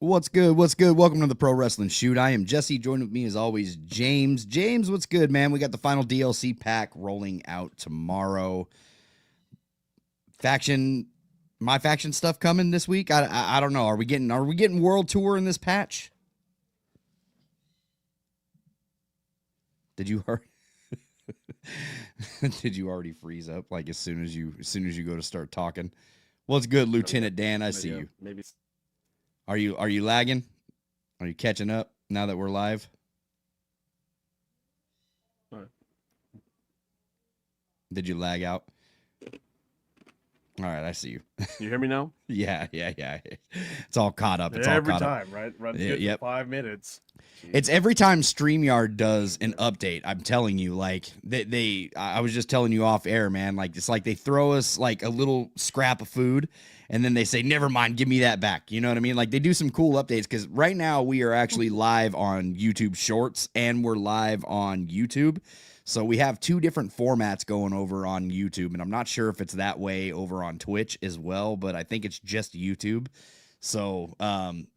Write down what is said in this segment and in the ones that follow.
What's good? What's good? Welcome to the Pro Wrestling Shoot. I am Jesse. Joined with me as always, James. James, what's good, man? We got the final DLC pack rolling out tomorrow. Faction, my faction stuff coming this week. I don't know. Are we getting World Tour in this patch? Did you hear? Did you already freeze up like as soon as you go to start talking? What's good, Oh yeah, Lieutenant Dan? I see yeah, you. maybe. Are you lagging? Are you catching up now that we're live? Alright. Did you lag out? All right, I see you. You hear me now? Yeah. It's all caught up. It's all Every caught up. time, right? Runs good for Yep. 5 minutes. It's Jeez. every time StreamYard does an update. I'm telling you, like I was just telling you off air, man. Like it's like they throw us like a little scrap of food, and then they say, "Never mind, give me that back." You know what I mean? Like they do some cool updates because right now we are actually live on YouTube Shorts and we're live on YouTube. So we have two different formats going over on YouTube, and I'm not sure if it's that way over on Twitch as well, but I think it's just YouTube. So,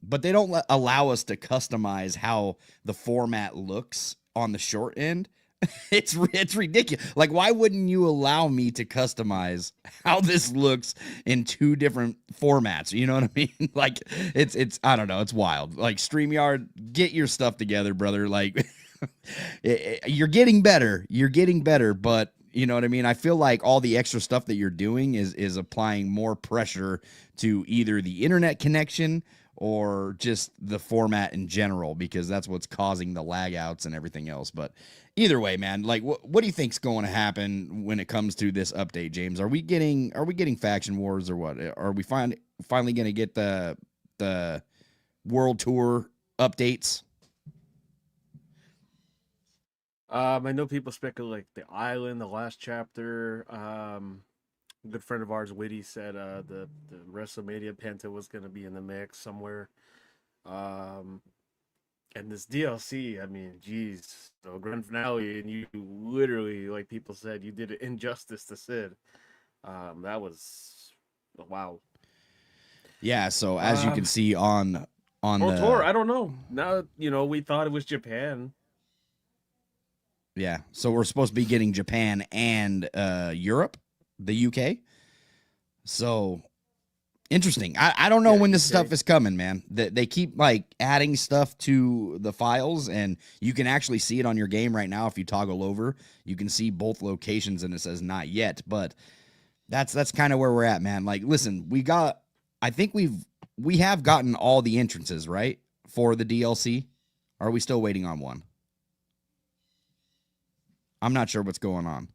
but they don't allow us to customize how the format looks on the short end. It's ridiculous. Like, why wouldn't you allow me to customize how this looks in two different formats? You know what I mean? Like, it's I don't know. It's wild. Like Streamyard, get your stuff together, brother. Like, you're getting better. You're getting better, but you know what I mean? I feel like all the extra stuff that you're doing is applying more pressure to either the internet connection or just the format in general because that's what's causing the lag outs and everything else. But either way, man, like what do you think's going to happen when it comes to this update, James? Are we getting faction wars or what? Are we finally going to get the world tour updates? I know people speculate like the island, the last chapter. A good friend of ours, Witty, said the WrestleMania Penta was gonna be in the mix somewhere. Um, and this DLC, I mean, geez, so grand finale, and you literally, like people said, you did it injustice to Sid. That was wow. Yeah, so as you can Um, see on World Tour, the I don't know. Now we thought it was Japan. yeah, so we're supposed to be getting Japan and Europe, the UK. So interesting. I don't know Yeah, when this UK. stuff is coming, man. They keep like adding stuff to the files, and you can actually see it on your game right now if you toggle over. You can see both locations, and it says not yet. But that's kind of where we're at, man. Like, listen, I think we have gotten all the entrances right for the DLC. Are we still waiting on one? I'm not sure what's going on.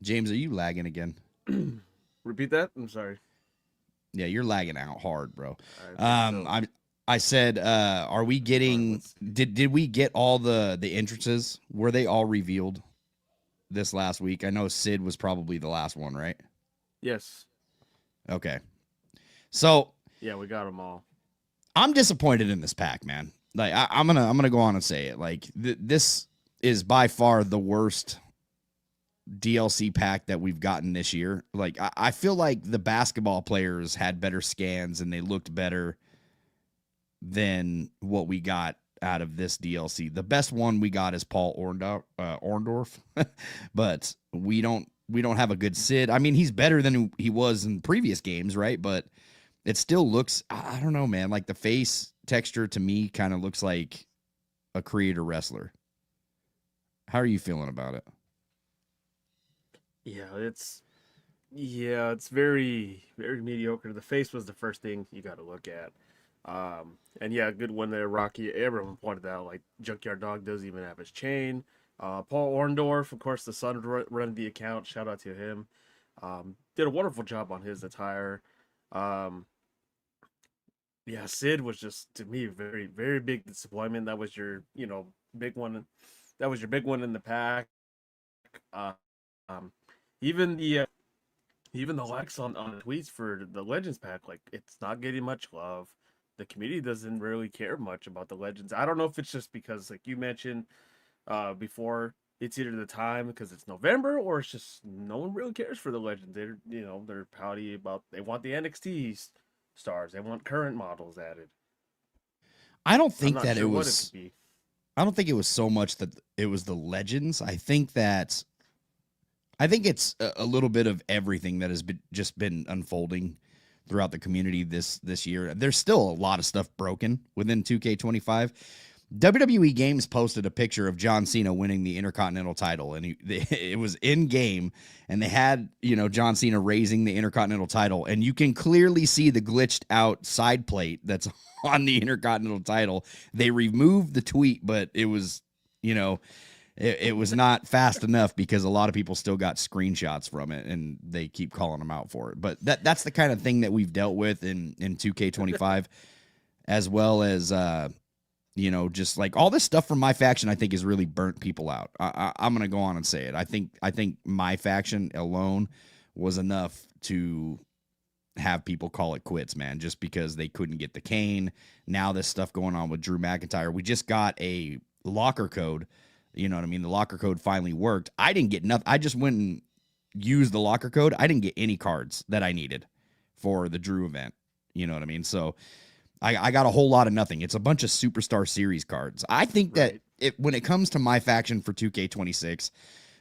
James, are you lagging again? Repeat that. I'm sorry. Yeah, you're lagging out hard, bro. I think so. I said, are we All right, getting let's see. did we get all the entrances? Were they all revealed this last week? I know Sid was probably the last one, right? Yes. Okay. So Yeah, we got them all. I'm disappointed in this pack, man. Like I'm gonna go on and say it. Like this is by far the worst DLC pack that we've gotten this year. Like I feel like the basketball players had better scans and they looked better than what we got out of this DLC. The best one we got is Paul Orndorff, but we don't have a good Sid. I mean, he's better than he was in previous games, right? But it still looks I don't know, man. Like the face texture to me kind of looks like a creator wrestler. How are you feeling about it? Yeah, it's very very mediocre. The face was the first thing you got to look at. And yeah, good one there, Rocky. Everyone pointed out like Junkyard Dog doesn't even have his chain. Paul Orndorff, of course, the son run the account. Shout out to him. Did a wonderful job on his attire. Um, yeah, Sid was just to me very very big disappointment. That was your big one. That was your big one in the pack. Uh, um, even the likes on tweets for the Legends pack, like it's not getting much love. The community doesn't really care much about the Legends. I don't know if it's just because, like you mentioned before, it's either the time because it's November, or it's just no one really cares for the legends. They're pouty about, they want the NXT stars, they want current models added. I don't I'm think not that it sure what it could was. be. I don't think it was so much that it was the legends. I think it's a little bit of everything that has just been unfolding throughout the community this year. There's still a lot of stuff broken within 2K25. WWE Games posted a picture of John Cena winning the Intercontinental title, and it was in game, and they had John Cena raising the Intercontinental title, and you can clearly see the glitched out side plate that's on the Intercontinental title. They removed the tweet, but it was it was not fast enough because a lot of people still got screenshots from it, and they keep calling them out for it. But that's the kind of thing that we've dealt with in 2K25, as well as just like all this stuff from my faction. I think has really burnt people out. I'm gonna go on and say it. I think my faction alone was enough to have people call it quits, man, just because they couldn't get the cane. Now this stuff going on with Drew McIntyre. We just got a locker code. You know what I mean? The locker code finally worked. I didn't get nothing. I just went and used the locker code. I didn't get any cards that I needed for the Drew event. You know what I mean? So I got a whole lot of nothing. It's a bunch of Superstar Series cards. I think that when it comes to my faction for 2K26,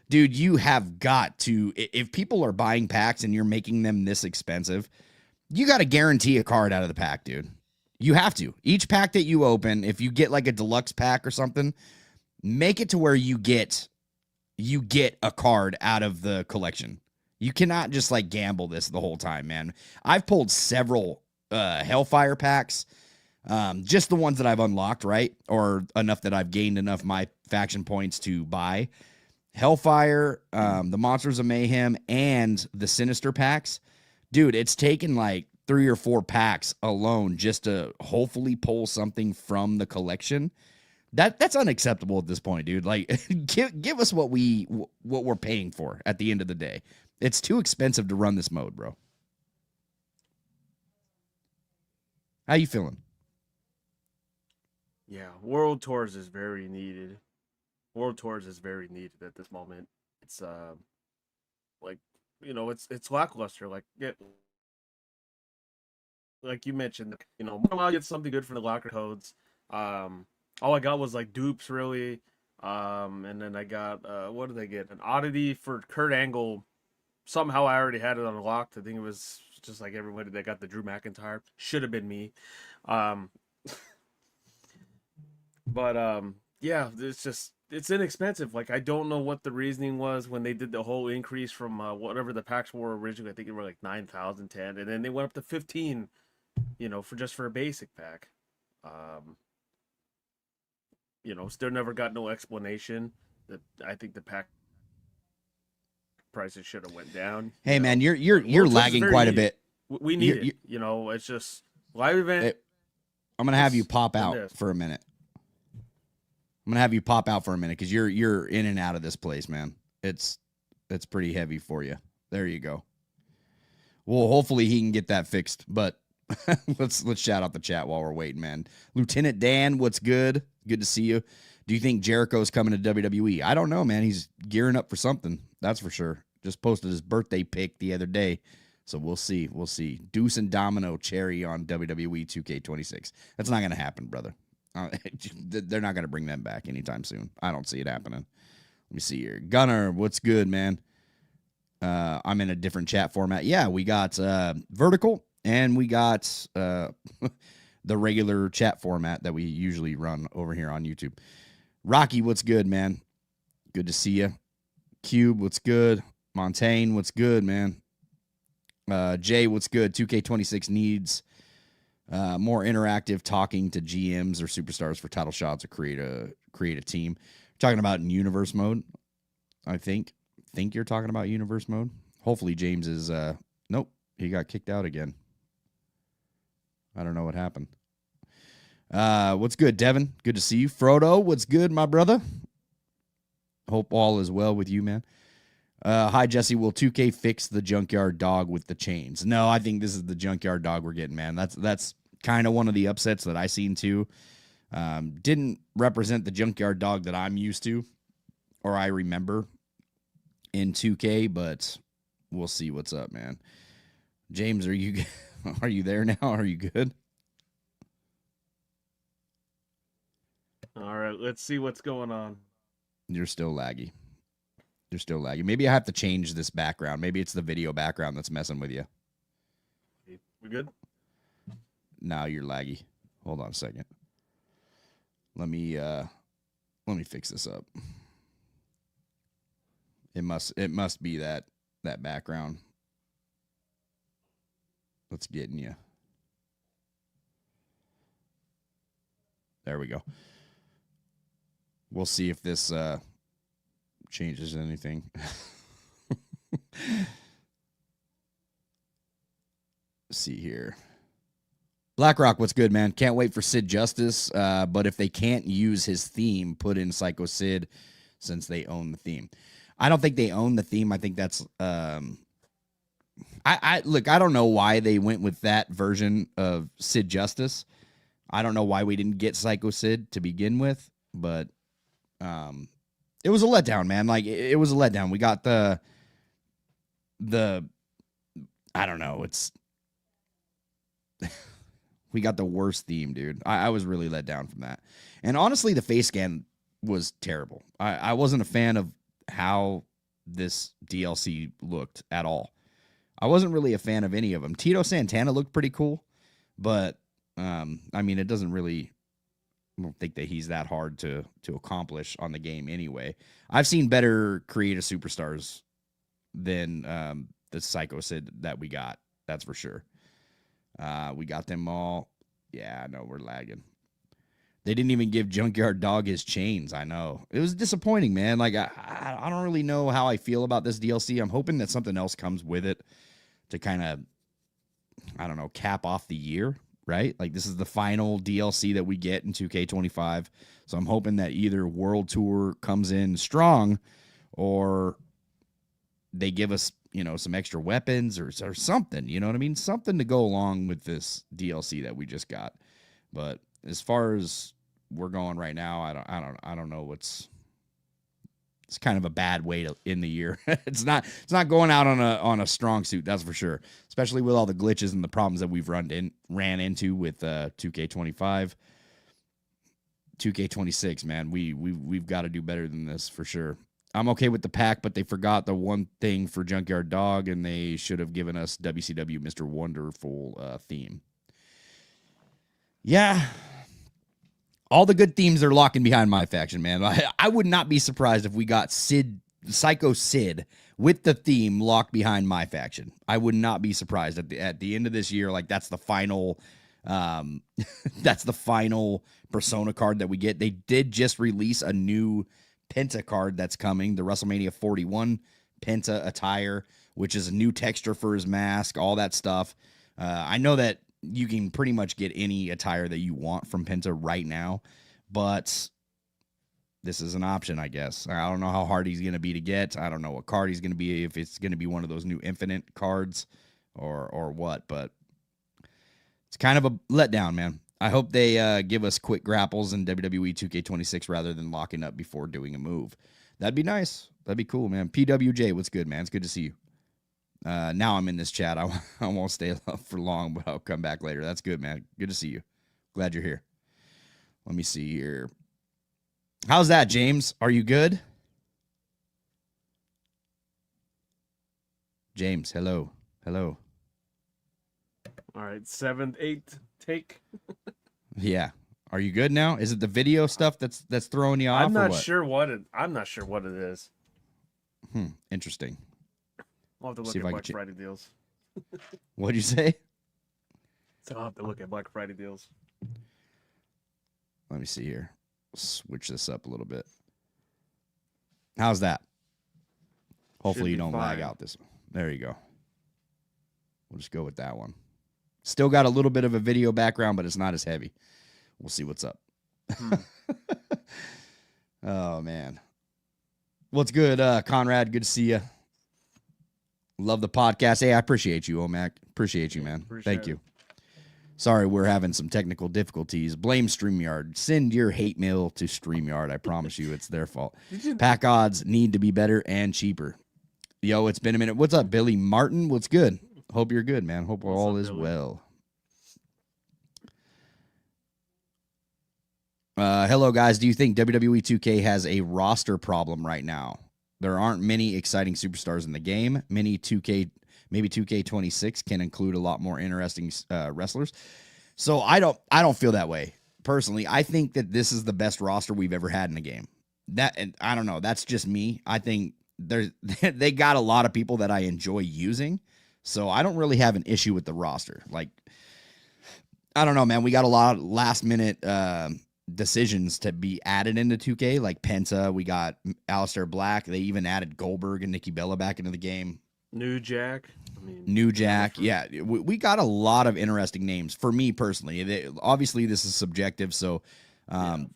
dude, you have got to, if people are buying packs and you're making them this expensive, you got to guarantee a card out of the pack, dude. You have to. Each pack that you open, if you get like a deluxe pack or something, make it to where you get a card out of the collection. You cannot just like gamble this the whole time, man. I've pulled several Hellfire packs, just the ones that I've unlocked, right? Or enough that I've gained enough my faction points to buy. Hellfire, the Monsters of Mayhem, and the Sinister packs. Dude, it's taken like 3 or 4 packs alone just to hopefully pull something from the collection. That's unacceptable at this point, dude. Like, give us what we're paying for at the end of the day. It's too expensive to run this mode, bro. How you feeling? Yeah, World Tours is very needed. World Tours is very needed at this moment. It's like it's lackluster. Like you mentioned, I get something good for the locker codes. All I got was like dupes, really. And then I got what did I get? An oddity for Kurt Angle. Somehow I already had it unlocked. I think it was just like everybody that got the Drew McIntyre. Should have been me. Um, but yeah, it's inexpensive. Like, I don't know what the reasoning was when they did the whole increase from whatever the packs were originally. I think it were like 9,010, and then they went up to 15. For a basic pack. Still never got no explanation. That I think the pack prices should have went down. Hey, man, you're lagging quite a bit. We need it. It's just live event. I'm gonna have you pop out for a minute. I'm gonna have you pop out for a minute because you're in and out of this place, man. It's pretty heavy for you. There you go. Well, hopefully he can get that fixed. But let's shout out the chat while we're waiting, man. Lieutenant Dan, what's good? Good to see you. Do you think Jericho's coming to WWE? I don't know, man. He's gearing up for something. That's for sure. Just posted his birthday pic the other day. So we'll see. We'll see. Deuce and Domino cherry on WWE 2K26. That's not going to happen, brother. They're not going to bring them back anytime soon. I don't see it happening. Let me see here. Gunner, what's good, man? I'm in a different chat format. Yeah, we got vertical, and we got the regular chat format that we usually run over here on YouTube. Rocky, what's good, man? Good to see you. Cube, what's good? Montaigne, what's good, man? Jay, what's good? 2K26 needs more interactive talking to GMs or superstars for title shots or create a team. Talking about in universe mode, I think you're talking about universe mode. Hopefully James is nope, he got kicked out again. I don't know what happened. What's good, Devin? Good to see you. Frodo, what's good, my brother? Hope all is well with you, man. Hi, Jesse. Will 2K fix the junkyard dog with the chains? No, I think this is the junkyard dog we're getting, man. That's kind of one of the upsets that I seen too. Didn't represent the junkyard dog that I'm used to. or I remember in 2K, but we'll see what's up, man. James, are you there now? Are you good? All right, let's see what's going on. You're still laggy. Maybe I have to change this background. Maybe it's the video background that's messing with you. We good? Now you're laggy. Hold on a second. Let me fix this up. It must be that background that's getting you. There we go. We'll see if this changes anything. See here. BlackRock, what's good, man? Can't wait for Sid Justice. But if they can't use his theme, put in Psycho Sid since they own the theme. I don't think they own the theme. I think that's look, I don't know why they went with that version of Sid Justice. I don't know why we didn't get Psycho Sid to begin with, but it was a letdown, man. Like it was a letdown. We got the I don't know, it's we got the worst theme, dude. I was really let down from that. And honestly, the face scan was terrible. I wasn't a fan of how this DLC looked at all. I wasn't really a fan of any of them. Tito Santana looked pretty cool, but I mean, it doesn't really. I don't think that he's that hard to accomplish on the game anyway. I've seen better creative superstars than the Psycho Sid that we got. That's for sure. We got them all. Yeah, I know we're lagging. They didn't even give Junkyard Dog his chains. I know. It was disappointing, man. Like, I don't really know how I feel about this DLC. I'm hoping that something else comes with it to kind of, I don't know, cap off the year, right? Like, this is the final DLC that we get in 2K25. So I'm hoping that either World Tour comes in strong or they give us, you know, some extra weapons or something, you know what I mean? Something to go along with this DLC that we just got. But as far as we're going right now, I don't know it's kind of a bad way to end the year. It's not going out on a strong suit, that's for sure. Especially with all the glitches and the problems that we've ran into with 2K25. 2K26, man. We've got to do better than this for sure. I'm okay with the pack, but they forgot the one thing for Junkyard Dog, and they should have given us WCW Mr. Wonderful theme. Yeah. All the good themes are locking behind my faction, man. I would not be surprised if we got Psycho Sid with the theme locked behind my faction. I would not be surprised at the end of this year. Like, that's the final that's the final Persona card that we get. They did just release a new Penta card that's coming, the WrestleMania 41 Penta attire, which is a new texture for his mask, all that stuff. I know that you can pretty much get any attire that you want from Penta right now, but this is an option, I guess. I don't know how hard he's going to be to get. I don't know what card he's going to be, if it's going to be one of those new Infinite cards or what, but it's kind of a letdown, man. I hope they give us quick grapples in WWE 2K26 rather than locking up before doing a move. That'd be nice. That'd be cool, man. PWJ, what's good, man? It's good to see you. Now I'm in this chat. I won't stay up for long, but I'll come back later. That's good, man. Good to see you. Glad you're here. Let me see here. How's that, James? Are you good? James, hello. Hello. All right, 7th, 8th take. Yeah. Are you good now? Is it the video stuff that's throwing you off? I'm not or what? sure what it is. Interesting. I'll have to look See at if I Black can Friday deals. What'd you say? So I'll have to look at Black Friday deals. Let me see here. Switch this up a little bit. How's that? Hopefully you don't lag out this one. There you go. We'll just go with that one. Still got a little bit of a video background, but it's not as heavy. We'll see what's up. Oh, man. What's good, Conrad? Good to see you. Love the podcast. Hey, I appreciate you, Omac. Appreciate you, man. Thank you. Sorry, we're having some technical difficulties. Blame StreamYard. Send your hate mail to StreamYard. I promise you it's their fault. Pack odds need to be better and cheaper. Yo, it's been a minute. What's up, Billy Martin? What's good? Hope you're good, man. Hope all is Billy? well. Hello, guys. Do you think WWE 2K has a roster problem right now? There aren't many exciting superstars in the game. Maybe 2K26 can include a lot more interesting wrestlers. So I don't feel that way personally. I think that this is the best roster we've ever had in a game. And I don't know. That's just me. I think they got a lot of people that I enjoy using. So I don't really have an issue with the roster. Like, I don't know, man. We got a lot of last minute decisions to be added into 2K, like Penta. We got Aleister Black. They even added Goldberg and Nikki Bella back into the game. New Jack. New Jack. Yeah, we got a lot of interesting names for me personally. Obviously, this is subjective, so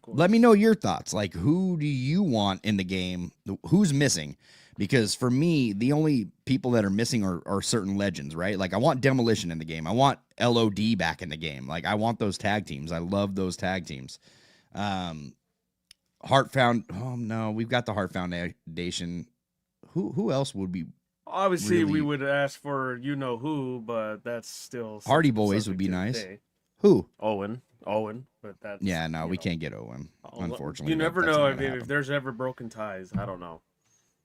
let me know your thoughts. Like, who do you want in the game? Who's missing? Because for me, the only people that are missing are certain legends, right? Like, I want Demolition in the game. I want LOD back in the game. Like, I want those tag teams. I love those tag teams. Heart Found. Oh no, we've got the Heart Foundation. Who else would be? Obviously, really... we would ask for you know who, but that's still Hardy Boys would be nice. Who? Owen, but that's we can't get Owen. Unfortunately, you never know if there's ever broken ties. I don't know.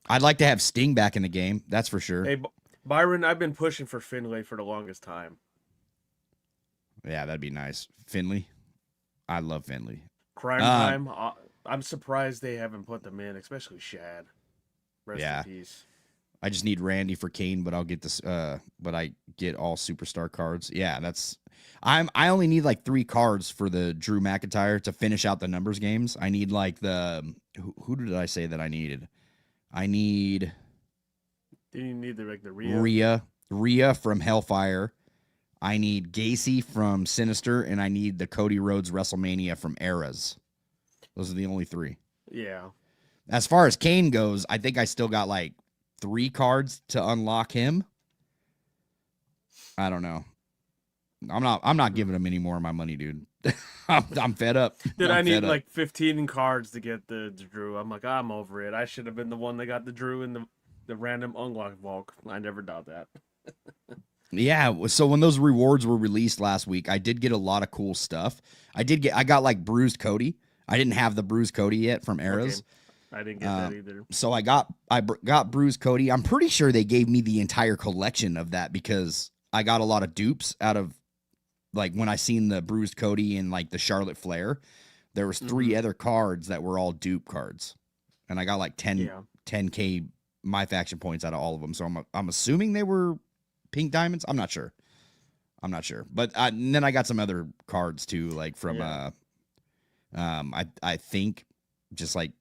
I'd like to have Sting back in the game. That's for sure. Hey, Byron, I've been pushing for Finlay for the longest time. Yeah, that'd be nice. Finley, I love Finley. Crime Time. I'm surprised they haven't put them in, especially Shad. Rest in peace. I just need Randy for Kane, but I'll get this. But I get all superstar cards. Yeah, I only need like 3 cards for the Drew McIntyre to finish out the numbers games. I need like who did I say that I needed? I need. Do you need the Rhea? Rhea from Hellfire. I need Gacy from Sinister, and I need the Cody Rhodes WrestleMania from Eras. Those are the only 3. Yeah. As far as Kane goes, I think I still got like 3 cards to unlock him. I don't know. I'm not giving him any more of my money, dude. I'm fed up. Dude, I need like 15 cards to get the Drew. I'm like, I'm over it. I should have been the one that got the Drew in the random unlock vault. I never doubt that. Yeah, so when those rewards were released last week, I did get a lot of cool stuff. I got like Bruised Cody. I didn't have the Bruised Cody yet from Eras. Okay. I didn't get that either. So I got Bruised Cody. I'm pretty sure they gave me the entire collection of that because I got a lot of dupes out of like when I seen the Bruised Cody and like the Charlotte Flair. There was 3 other cards that were all dupe cards, and I got like 10K my faction points out of all of them. So I'm assuming they were pink diamonds. I'm not sure, but and then I got some other cards too, like from I think just like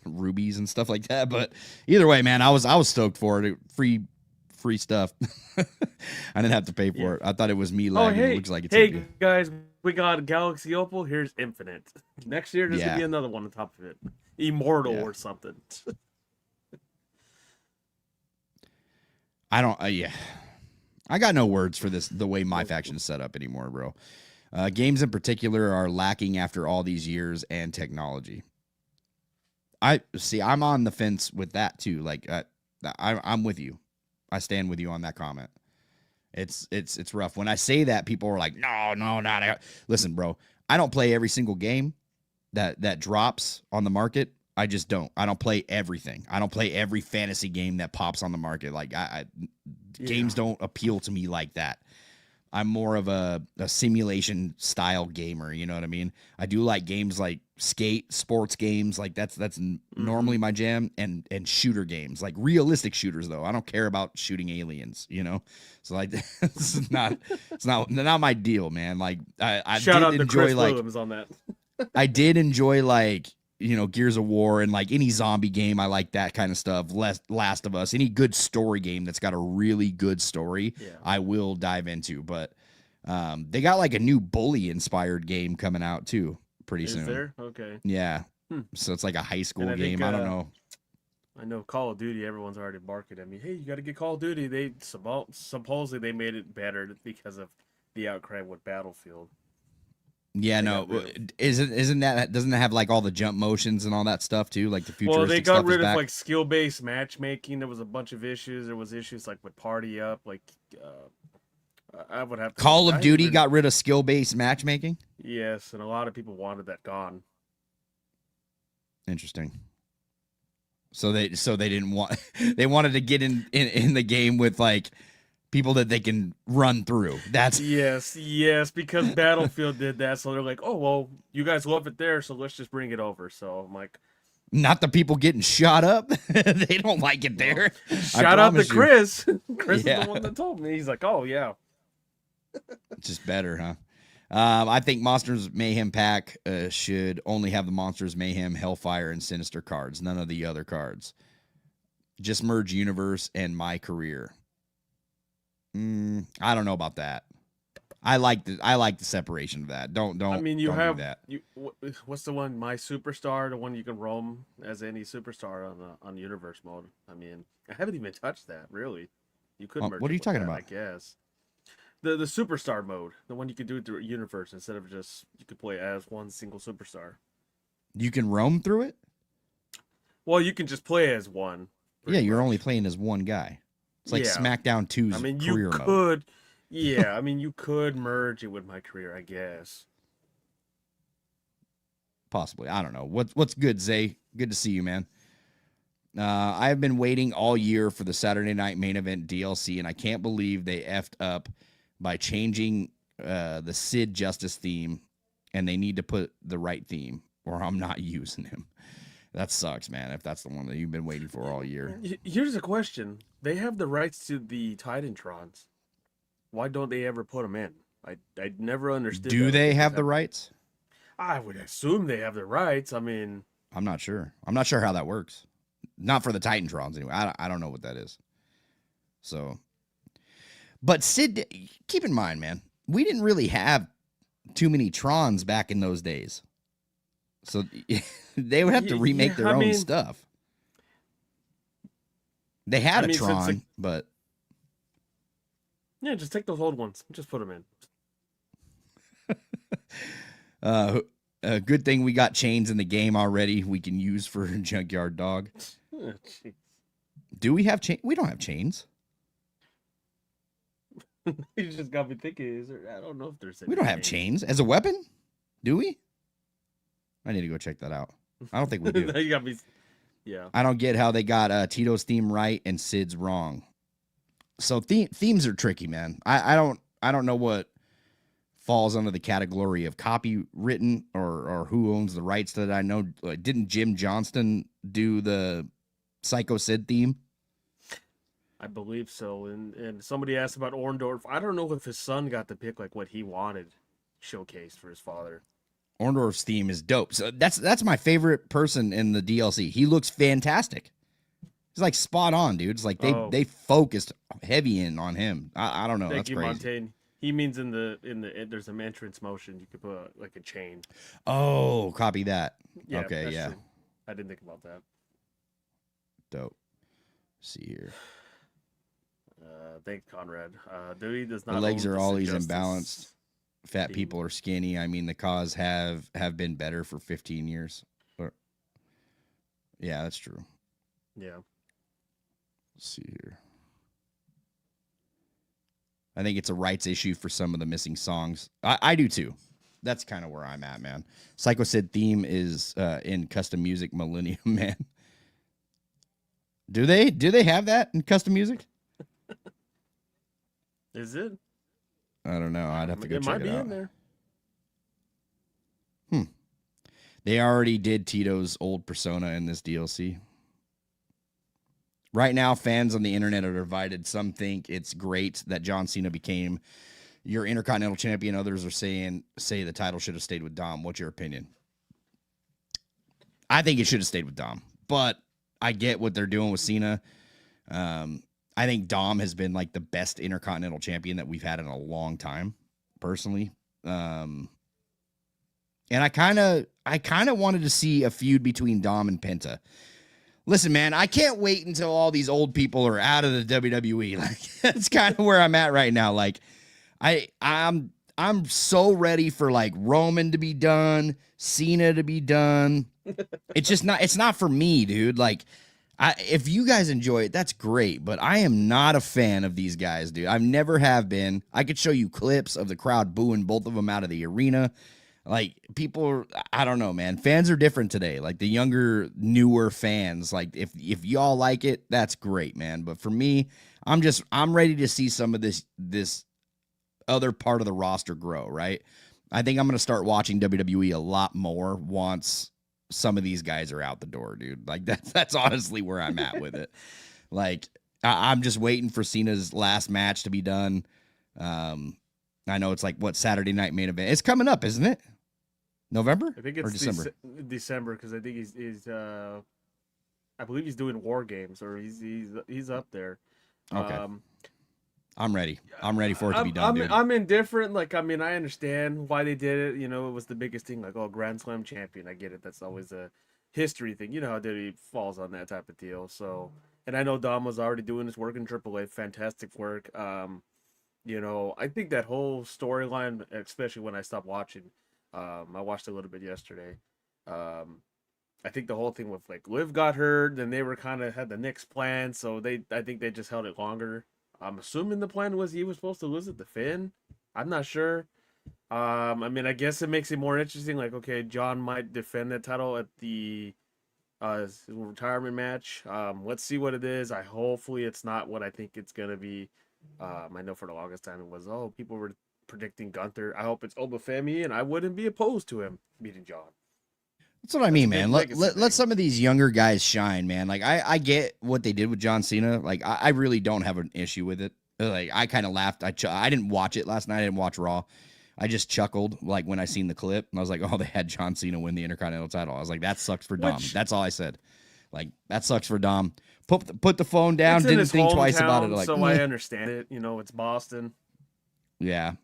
rubies and stuff like that. But either way, man, I was stoked for it. Free stuff. I didn't have to pay for it. I thought it was me lagging. It looks like it's hey guys, we got Galaxy Opal. Here's Infinite. Next year there's gonna be another one on top of it, Immortal or something. I don't. I got no words for this. The way my faction is set up anymore, bro. Games in particular are lacking after all these years and technology. I'm on the fence with that too. Like I'm with you. I stand with you on that comment. It's rough. When I say that, people are like, no, not. Listen, bro. I don't play every single game that drops on the market. I just don't. I don't play everything. I don't play every fantasy game that pops on the market. Like games don't appeal to me like that. I'm more of a simulation style gamer. You know what I mean? I do like games like skate, sports games. Like that's normally my jam, and shooter games, like realistic shooters though. I don't care about shooting aliens, you know? So like it's not my deal, man. Like I shout out did to enjoy Chris like Williams on that. I did enjoy like, you know, Gears of War and like any zombie game. I like that kind of stuff. Last of Us, any good story game that's got a really good story, I will dive into. But they got like a new bully inspired game coming out too pretty soon. Is there? Okay. Yeah. So it's like a high school game. I don't know. I know Call of Duty, everyone's already barking at me. Hey, you got to get Call of Duty. They supposedly they made it better because of the outcry with Battlefield. Yeah, They no, got rid of. isn't that doesn't it have like all the jump motions and all that stuff too? Like the Well, they futuristic got stuff is rid of back. like skill-based matchmaking. There was a bunch of issues. There was issues like with Party Up. Like, I would have to look. Call of I didn't Duty even. got rid of skill based matchmaking. Yes, and a lot of people wanted that gone. Interesting. So they didn't want they wanted to get in the game with like people that they can run through. That's Yes, because Battlefield did that, so they're like, "Oh well, you guys love it there, so let's just bring it over." So I'm like, not the people getting shot up. They don't like it well, there. I shout out to promise you. Chris. Chris Yeah. is the one that told me. He's like, "Oh yeah." It's just better, huh? I think Monsters Mayhem pack should only have the Monsters Mayhem, Hellfire, and Sinister cards. None of the other cards. Just merge Universe and My Career. I don't know about that. I like the separation of that. Don't. I mean, you don't have do that. what's the one? My Superstar, the one you can roam as any superstar on Universe mode. I mean, I haven't even touched that really. You could merge. What are it you with talking that, about? I guess. The superstar mode, the one you could do it through Universe instead of just you could play as one single superstar. You can roam through it. Well, you can just play as one. Yeah, you're only playing as one guy. It's like Yeah. SmackDown 2's I mean, career you mode. could. Yeah, I mean, you could merge it with My Career, I guess. Possibly. I don't know. What's good, Zay? Good to see you, man. I have been waiting all year for the Saturday Night Main Event DLC, and I can't believe they effed up by changing the Sid Justice theme, and they need to put the right theme, or I'm not using him. That sucks, man, if that's the one that you've been waiting for all year. Here's a question. They have the rights to the Titantrons. Why don't they ever put them in? I never understood. Do that. they have the rights? I would assume they have the rights. I mean, I'm not sure. I'm not sure how that works. Not for the Titantrons, anyway. I don't know what that is. So, but Sid, keep in mind, man, we didn't really have too many Trons back in those days. So they would have to remake their own stuff. They had a Tron, but yeah, just take those old ones, just put them in. A good thing we got chains in the game already. We can use for Junkyard Dog. Oh, do we have chains? We don't have chains. You just got me thinking. I don't know if there's. We don't have chains as a weapon. Do we? I need to go check that out. I don't think we do. You got me. Yeah. I don't get how they got Tito's theme right and Sid's wrong. So themes are tricky, man. I don't know what falls under the category of copywritten or who owns the rights to that. I know didn't Jim Johnston do the Psycho Sid theme? I believe so. And somebody asked about Orndorff. I don't know if his son got to pick like what he wanted showcased for his father. Orndorff's theme is dope. So that's my favorite person in the DLC. He looks fantastic. He's like spot on, dude. It's like they focused heavy in on him. I don't know. Thank That's you, crazy. Montaigne. He means in the there's an entrance motion you could put like a chain. Oh, copy that. Yeah, okay, yeah. True. I didn't think about that. Dope. Let's see here. Thank Conrad. Dewey does not. The legs own are the always Justice imbalanced. Fat theme. people are skinny. I mean, the cause have been better for 15 years. Yeah, that's true. Yeah. Let's see here. I think it's a rights issue for some of the missing songs. I do too. That's kind of where I'm at, man. Psycho Sid theme is in custom music Millennium, man. Do they have that in custom music? Is it? I don't know. I'd have to go it check might it be out. in there. They already did Tito's old persona in this DLC. Right now, fans on the internet are divided. Some think it's great that John Cena became your Intercontinental Champion. Others are say the title should have stayed with Dom. What's your opinion? I think it should have stayed with Dom, but I get what they're doing with Cena. I think Dom has been like the best Intercontinental Champion that we've had in a long time, personally. And I kind of wanted to see a feud between Dom and Penta. Listen, man, I can't wait until all these old people are out of the WWE. Like, that's kind of where I'm at right now. Like, I'm so ready for like Roman to be done, Cena to be done. It's not for me, dude. Like if you guys enjoy it, that's great, but I am not a fan of these guys, dude. I've never have been. I could show you clips of the crowd booing both of them out of the arena. Like people, I don't know, man. Fans are different today. Like the younger, newer fans. Like if y'all like it, that's great, man. But for me, I'm ready to see some of this other part of the roster grow. Right. I think I'm gonna start watching WWE a lot more once some of these guys are out the door, dude. Like that's honestly where I'm at with it. Like I'm just waiting for Cena's last match to be done. I know it's like what Saturday night main event. It's coming up, isn't it? November I think or it's December? December because I think he's I believe he's doing War Games or he's up there. Okay, Um, I'm ready. I'm ready for it to be done, dude. I'm indifferent. Like I mean, I understand why they did it. You know, it was the biggest thing. Like, oh, Grand Slam champion. I get it. That's always a history thing. You know how WWE falls on that type of deal. So, and I know Dom was already doing his work in AAA. Fantastic work. You know, I think that whole storyline, especially when I stopped watching, I watched a little bit yesterday. Um, I think the whole thing with like Liv got hurt, then they were kind of had the next plan, so I think they just held it longer. I'm assuming the plan was he was supposed to lose it to Finn. I'm not sure. I mean, I guess it makes it more interesting. Like, okay, John might defend the title at the his retirement match. Let's see what it is. Hopefully it's not what I think it's gonna be. I know for the longest time it was people were predicting Gunther. I hope it's Obafemi, and I wouldn't be opposed to him beating John. That's what I That's a mean, big man. Let legacy let thing. some of these younger guys shine, man. Like I get what they did with John Cena. Like I really don't have an issue with it. Like I kind of laughed. I didn't watch it last night. I didn't watch Raw. I just chuckled like when I seen the clip, and I was like, "Oh, they had John Cena win the Intercontinental title." I was like, "That sucks for Dom." Which That's all I said. Like that sucks for Dom. Put the phone down. it's in Didn't his think twice about it. hometown, Like, so I meh. understand it. You know, it's Boston. Yeah.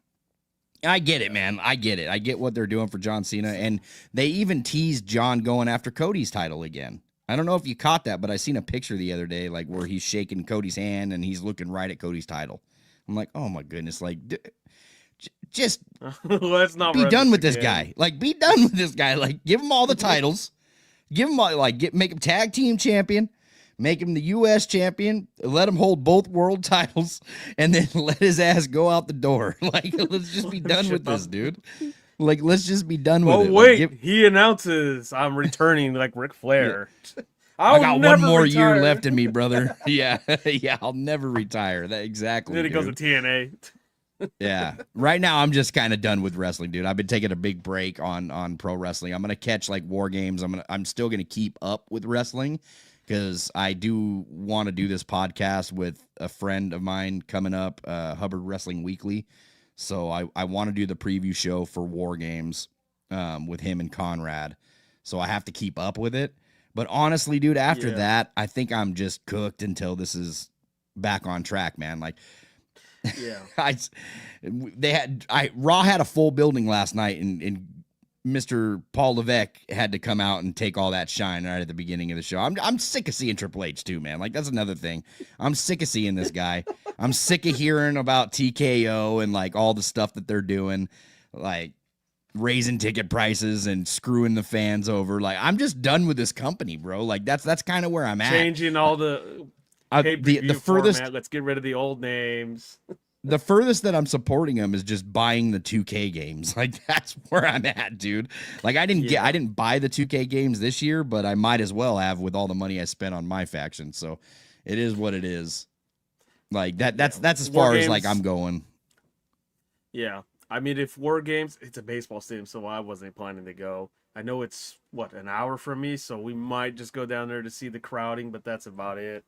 I get it, Yeah. man. I get it. I get what they're doing for John Cena. And they even teased John going after Cody's title again. I don't know if you caught that, but I seen a picture the other day, like where he's shaking Cody's hand and he's looking right at Cody's title. I'm like, oh my goodness, like just Let's not be run done this with this again. guy. Like, be done with this guy. Like, give him all the titles. Give him all, like, make him tag team champion. Make him the U.S. champion. Let him hold both world titles, and then let his ass go out the door. Like, let's just be done with Ship this, out. dude. Like, let's just be done with Oh it. Like, wait, he announces I'm returning like Ric yeah. Flair. I I'll got one never more year retire. left in me, brother. Yeah, yeah. I'll never retire. That And then exactly, he goes to dude. TNA. Yeah. Right now, I'm just kind of done with wrestling, dude. I've been taking a big break on pro wrestling. I'm gonna catch like war games. I'm still gonna keep up with wrestling because I do want to do this podcast with a friend of mine coming up, Hubbard Wrestling Weekly. So I want to do the preview show for war games with him and Conrad. So I have to keep up with it. But honestly, dude, after Yeah. that, I think I'm just cooked until this is back on track, man. Like Yeah. I, Raw had a full building last night, and Mr. Paul Levesque had to come out and take all that shine right at the beginning of the show. I'm sick of seeing Triple H too, man. Like that's another thing. I'm sick of seeing this guy. I'm sick of hearing about TKO and like all the stuff that they're doing, like raising ticket prices and screwing the fans over. Like I'm just done with this company, bro. Like that's kind of where I'm at. Changing all the pay per The view furthest format. Let's get rid of the old names. the furthest that I'm supporting him is just buying the 2K games. Like that's where I'm at, dude. Like I Yeah. didn't buy the 2K games this year, but I might as well have with all the money I spent on my faction. So it is what it is. Like that's Yeah. as War far as like games. I'm going. Yeah. I mean, if War Games, it's a baseball stadium, so I wasn't planning to go. I know it's what an hour from me, so we might just go down there to see the crowding, but that's about it.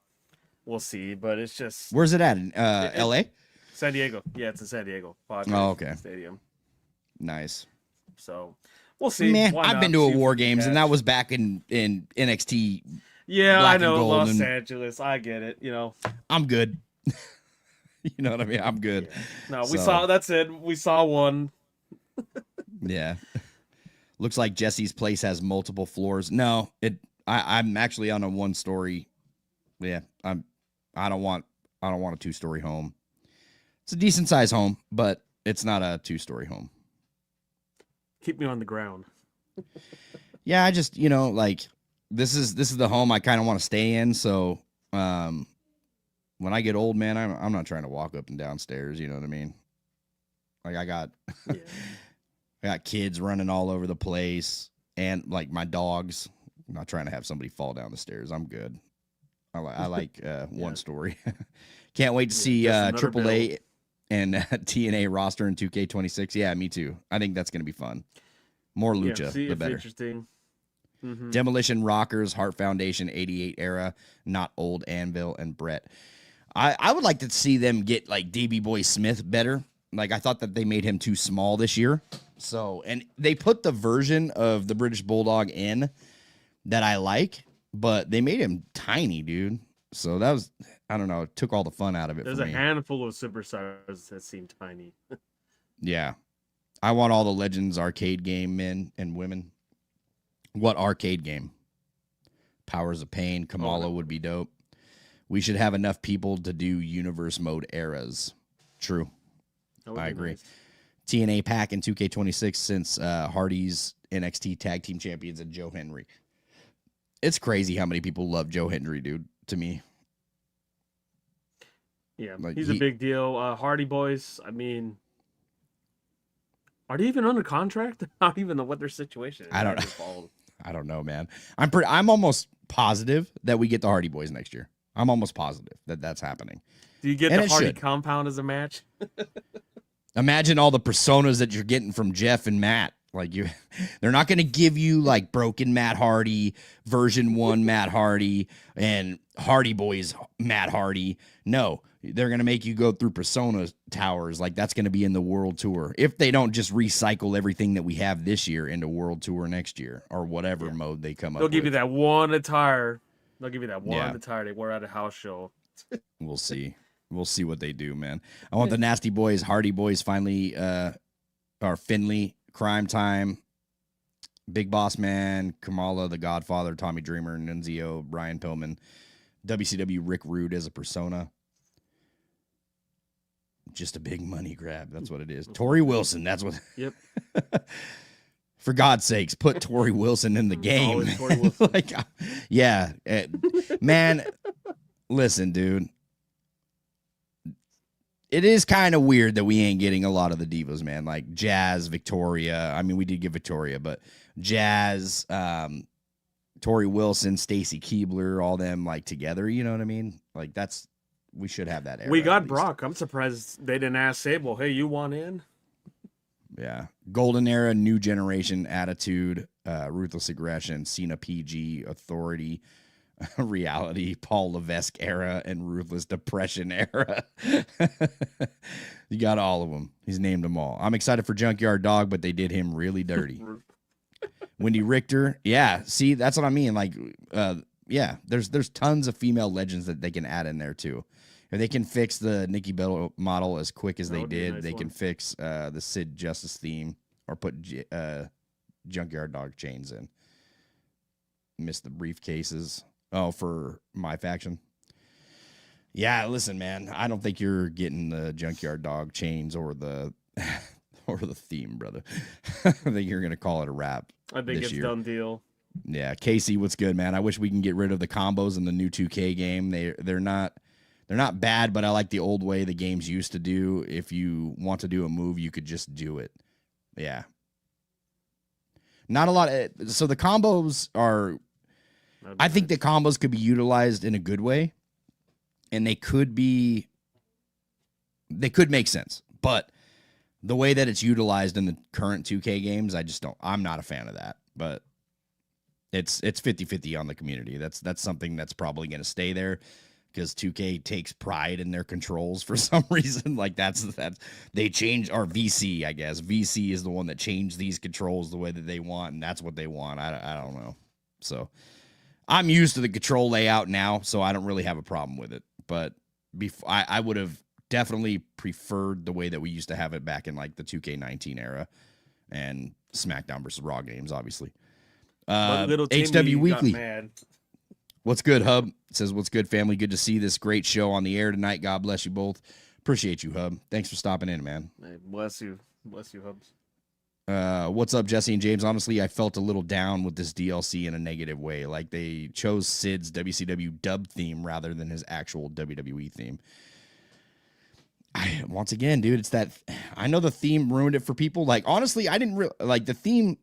We'll see, but it's just Where's it at? In it, LA? San Diego. Yeah, it's in San Diego Oh, Padres okay. Stadium. Nice. So we'll see. Meh. Why I've been not? to a See if war we can games, and that catch. was back in NXT Yeah, I Black and know Gold, Los and Angeles. I get it. You know. I'm good. You know what I mean? I'm good. Yeah. No, we So saw. That's it. We saw one. yeah. Looks like Jesse's place has multiple floors. No, I'm actually on a one story. Yeah, I don't want a 2-story home. It's a decent size home, but It's not a 2-story home. Keep me on the ground. Yeah, I just, like this is the home I kind of want to stay in. So when I get old, man, I'm not trying to walk up and down stairs. You know what I mean? Like I got kids running all over the place, and like my dogs. I'm not trying to have somebody fall down the stairs. I'm good. I like one story. Can't wait to see AAA and TNA roster in 2K26. Yeah, me too. I think that's going to be fun. More lucha, the better. Interesting. Mm-hmm. Demolition Rockers, Heart Foundation, 88 era, not old Anvil and Brett. I would like to see them get like DB Boy Smith better. Like I thought that they made him too small this year. So, and they put the version of the British Bulldog in that I like, but they made him tiny, dude. So that was, I don't know, it took all the fun out of it. There's for a me. handful of superstars that seem tiny. Yeah. I want all the Legends arcade game men and women. What arcade game? Powers of Pain, Kamala would be dope. We should have enough people to do universe mode eras. True. I agree. Nice. TNA pack in 2K26 since Hardy's NXT Tag Team Champions and Joe Henry. It's crazy how many people love Joe Henry, dude, to me. Yeah, like he's a big deal. Hardy Boys, I mean, are they even under contract? I don't even know what their situation is. I don't know. I don't know, man. I'm almost positive that we get the Hardy Boys next year. I'm almost positive that that's happening. Do you get the Hardy compound as a match? Imagine all the personas that you're getting from Jeff and Matt. Like they're not going to give you like broken Matt Hardy, version 1 Matt Hardy, and Hardy Boys Matt Hardy. No, they're going to make you go through persona towers. Like that's going to be in the World Tour. If they don't just recycle everything that we have this year into World Tour next year or whatever mode they come up with. They'll give you that one attire. They'll give you that one attire they wore at a house show. We'll see. We'll see what they do, man. I want the Nasty Boys, Hardy Boys finally, or Finley, Crime Time, Big Boss Man, Kamala, The Godfather, Tommy Dreamer, Nunzio, Brian Pillman, WCW Rick Rude as a persona. Just a big money grab. That's what it is. Tori Wilson. That's what. Yep. For God's sakes, put Tori Wilson in the game. Tori Wilson. Like, yeah, man. Listen, dude. It is kind of weird that we ain't getting a lot of the divas, man. Like Jazz, Victoria. I mean, we did get Victoria, but Jazz, Tori Wilson, Stacy Keibler, all them like together. You know what I mean? Like we should have that era. We got Brock. I'm surprised they didn't ask Sable, hey, you want in? Yeah. Golden Era, New Generation, Attitude, Ruthless Aggression, Cena PG, Authority, Reality, Paul Levesque era, and Ruthless Depression era. You got all of them. He's named them all. I'm excited for Junkyard Dog, but they did him really dirty. Wendy Richter. Yeah. See, that's what I mean. Like, yeah, there's tons of female legends that they can add in there too. If they can fix the Nikki Bella model as quick as they did, they can fix the Sid Justice theme or put Junkyard Dog chains in. Missed the briefcases. Oh, for my faction. Yeah, listen, man. I don't think you're getting the Junkyard Dog chains or the theme, brother. I think you're gonna call it a wrap. I think it's done deal. Yeah, Casey, what's good, man? I wish we can get rid of the combos in the new 2K game. They're not bad, but I like the old way the games used to do. If you want to do a move, you could just do it. Yeah. Not a lot. So the combos are. I think the combos could be utilized in a good way, and they could make sense. But the way that it's utilized in the current 2K games, I'm not a fan of that. But it's 50-50 on the community. That's something that's probably going to stay there because 2K takes pride in their controls for some reason. Like that's they change our VC, I guess. VC is the one that changed these controls the way that they want, and that's what they want. I don't know. So I'm used to the control layout now, so I don't really have a problem with it. But I would have definitely preferred the way that we used to have it back in like the 2K19 era and SmackDown versus Raw games, obviously. HW Weekly. What's good, Hub? It says, what's good, family? Good to see this great show on the air tonight. God bless you both. Appreciate you, Hub. Thanks for stopping in, man. Hey, bless you, Hubs. What's up, Jesse and James? Honestly, I felt a little down with this DLC in a negative way. Like they chose Sid's WCW dub theme rather than his actual WWE theme. Once again, dude, it's that I know the theme ruined it for people. Like, honestly, I didn't like the theme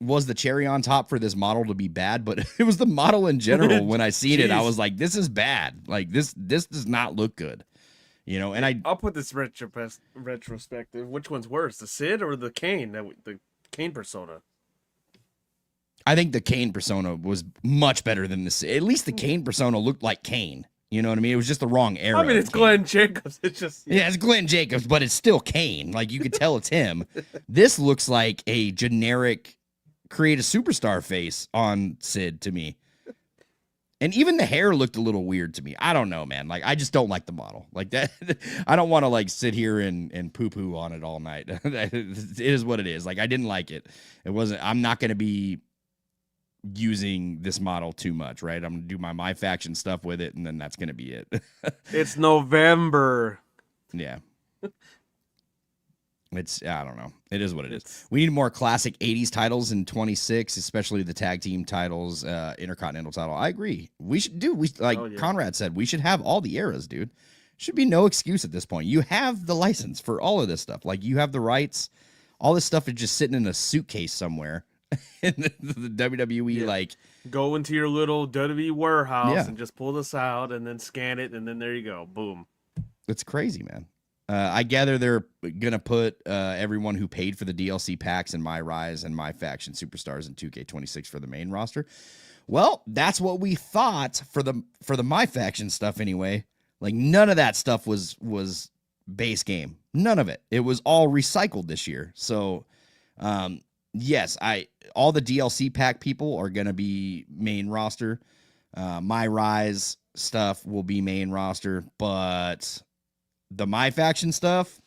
was the cherry on top for this model to be bad, but it was the model in general. When I seen it, I was like, this is bad. Like this does not look good. You know, and I'll put this retrospective. Which one's worse, the Sid or the Kane? The Kane persona. I think the Kane persona was much better than the Sid. At least the Kane persona looked like Kane. You know what I mean? It was just the wrong era. I mean, it's Glenn Jacobs. It's just yeah, it's Glenn Jacobs, but it's still Kane. Like you could tell it's him. This looks like a generic create a superstar face on Sid to me. And even the hair looked a little weird to me. I don't know, man. Like, I just don't like the model. Like that. I don't want to like sit here and poo-poo on it all night. It is what it is. Like, I didn't like it. It wasn't, I'm not going to be using this model too much, right? I'm going to do my faction stuff with it, and then that's going to be it. It's November. Yeah. I don't know. It is what it is. We need more classic 80s titles in 26, especially the tag team titles, Intercontinental title. I agree. We should do, Conrad said, we should have all the eras, dude. Should be no excuse at this point. You have the license for all of this stuff. Like, you have the rights. All this stuff is just sitting in a suitcase somewhere in the WWE, like. Go into your little WWE warehouse and just pull this out and then scan it, and then there you go. Boom. It's crazy, man. I gather they're going to put everyone who paid for the DLC packs in My Rise and My Faction Superstars in 2K26 for the main roster. Well, that's what we thought for the My Faction stuff anyway. Like, none of that stuff was base game. None of it. It was all recycled this year. So, yes, all the DLC pack people are going to be main roster. My Rise stuff will be main roster, but the My Faction stuff,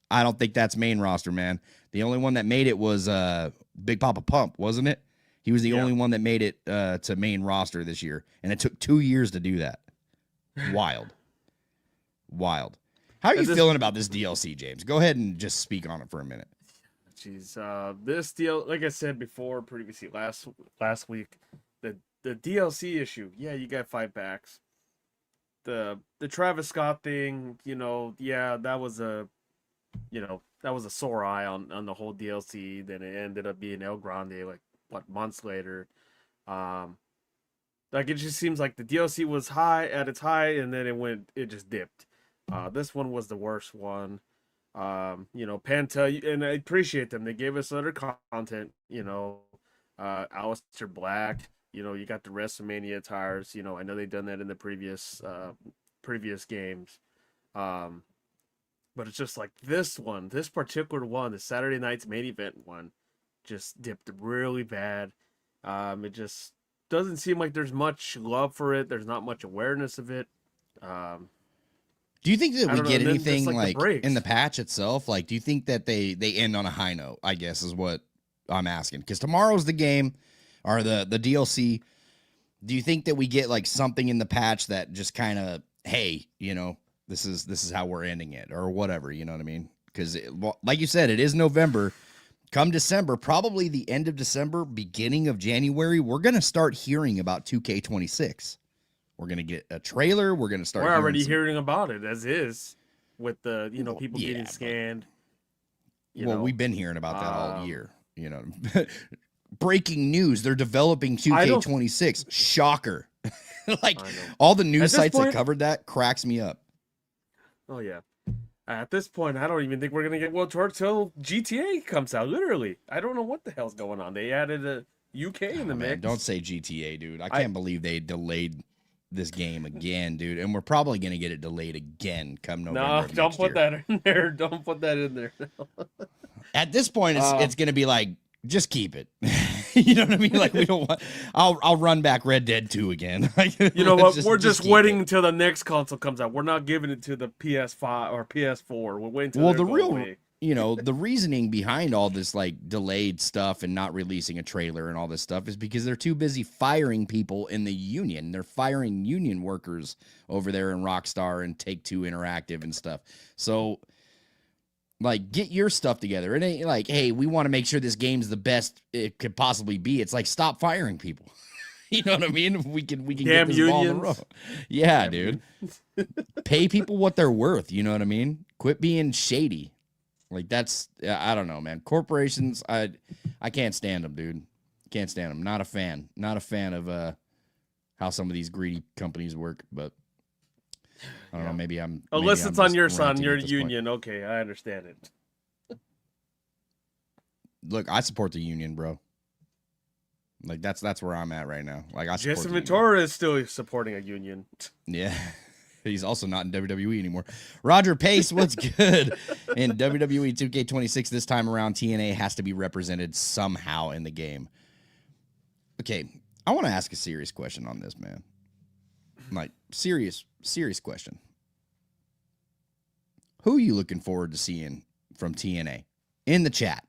I don't think that's main roster, man. The only one that made it was Big Papa Pump, wasn't it? He was the only one that made it to main roster this year, and it took 2 years to do that. Wild. How are you feeling about this DLC, James? Go ahead and just speak on it for a minute. Jeez, this deal, like I said before, previously last week, the DLC issue. Yeah, you got 5 packs. The Travis Scott thing, that was a sore eye on the whole DLC. Then it ended up being El Grande, months later. Like, it just seems like the DLC was high at its high, and then it just dipped. This one was the worst one. Panta, and I appreciate them. They gave us other content, Aleister Black. You got the WrestleMania attires. I know they've done that in the previous games. But it's just like this particular one, the Saturday night's main event one, just dipped really bad. It just doesn't seem like there's much love for it. There's not much awareness of it. Do you think that we get anything like in the patch itself? Like, do you think that they end on a high note, I guess is what I'm asking? Because tomorrow's the game. Or the DLC, do you think that we get like something in the patch that just kind of, hey, this is how we're ending it or whatever, you know what I mean? Because like you said, it is November. Come December, probably the end of December, beginning of January, we're going to start hearing about 2K26. We're going to get a trailer. We're going to start. We're already hearing about it as is with the, people getting scanned. We've been hearing about that all year, Breaking news, they're developing 2K26. Shocker. All the news sites that covered that cracks me up. Oh, yeah. At this point, I don't even think we're going to get World Tour till GTA comes out, literally. I don't know what the hell's going on. They added a UK in the mix. Man, don't say GTA, dude. I can't believe they delayed this game again, dude. And we're probably going to get it delayed again come November. No, don't put that in there. Don't put that in there. At this point, it's going to be like, just keep it. You know what I mean? Like, we don't want. I'll run back Red Dead 2 again. You know what? We're just waiting until the next console comes out. We're not giving it to the PS5 or PS4. We're waiting until you know, the reasoning behind all this like delayed stuff and not releasing a trailer and all this stuff is because they're too busy firing people in the union. They're firing union workers over there in Rockstar and Take-Two Interactive and stuff. So, like, get your stuff together. It ain't like, hey, we want to make sure this game's the best it could possibly be. It's like, stop firing people. You know what I mean? We can get this ball in the road. Yeah, dude. Pay people what they're worth. You know what I mean? Quit being shady. Like, that's, I don't know, man. Corporations, I can't stand them, dude. Can't stand them. Not a fan. Not a fan of how some of these greedy companies work. But I don't know. Maybe I'm. Unless it's on your son, your union. Point. Okay, I understand it. Look, I support the union, bro. Like that's where I'm at right now. Like I support Jason Ventura is still supporting a union. Yeah. He's also not in WWE anymore. Roger Pace, what's good? In WWE 2K26 this time around, TNA has to be represented somehow in the game. Okay, I want to ask a serious question on this, man. Like, serious question. Who are you looking forward to seeing from TNA? In the chat.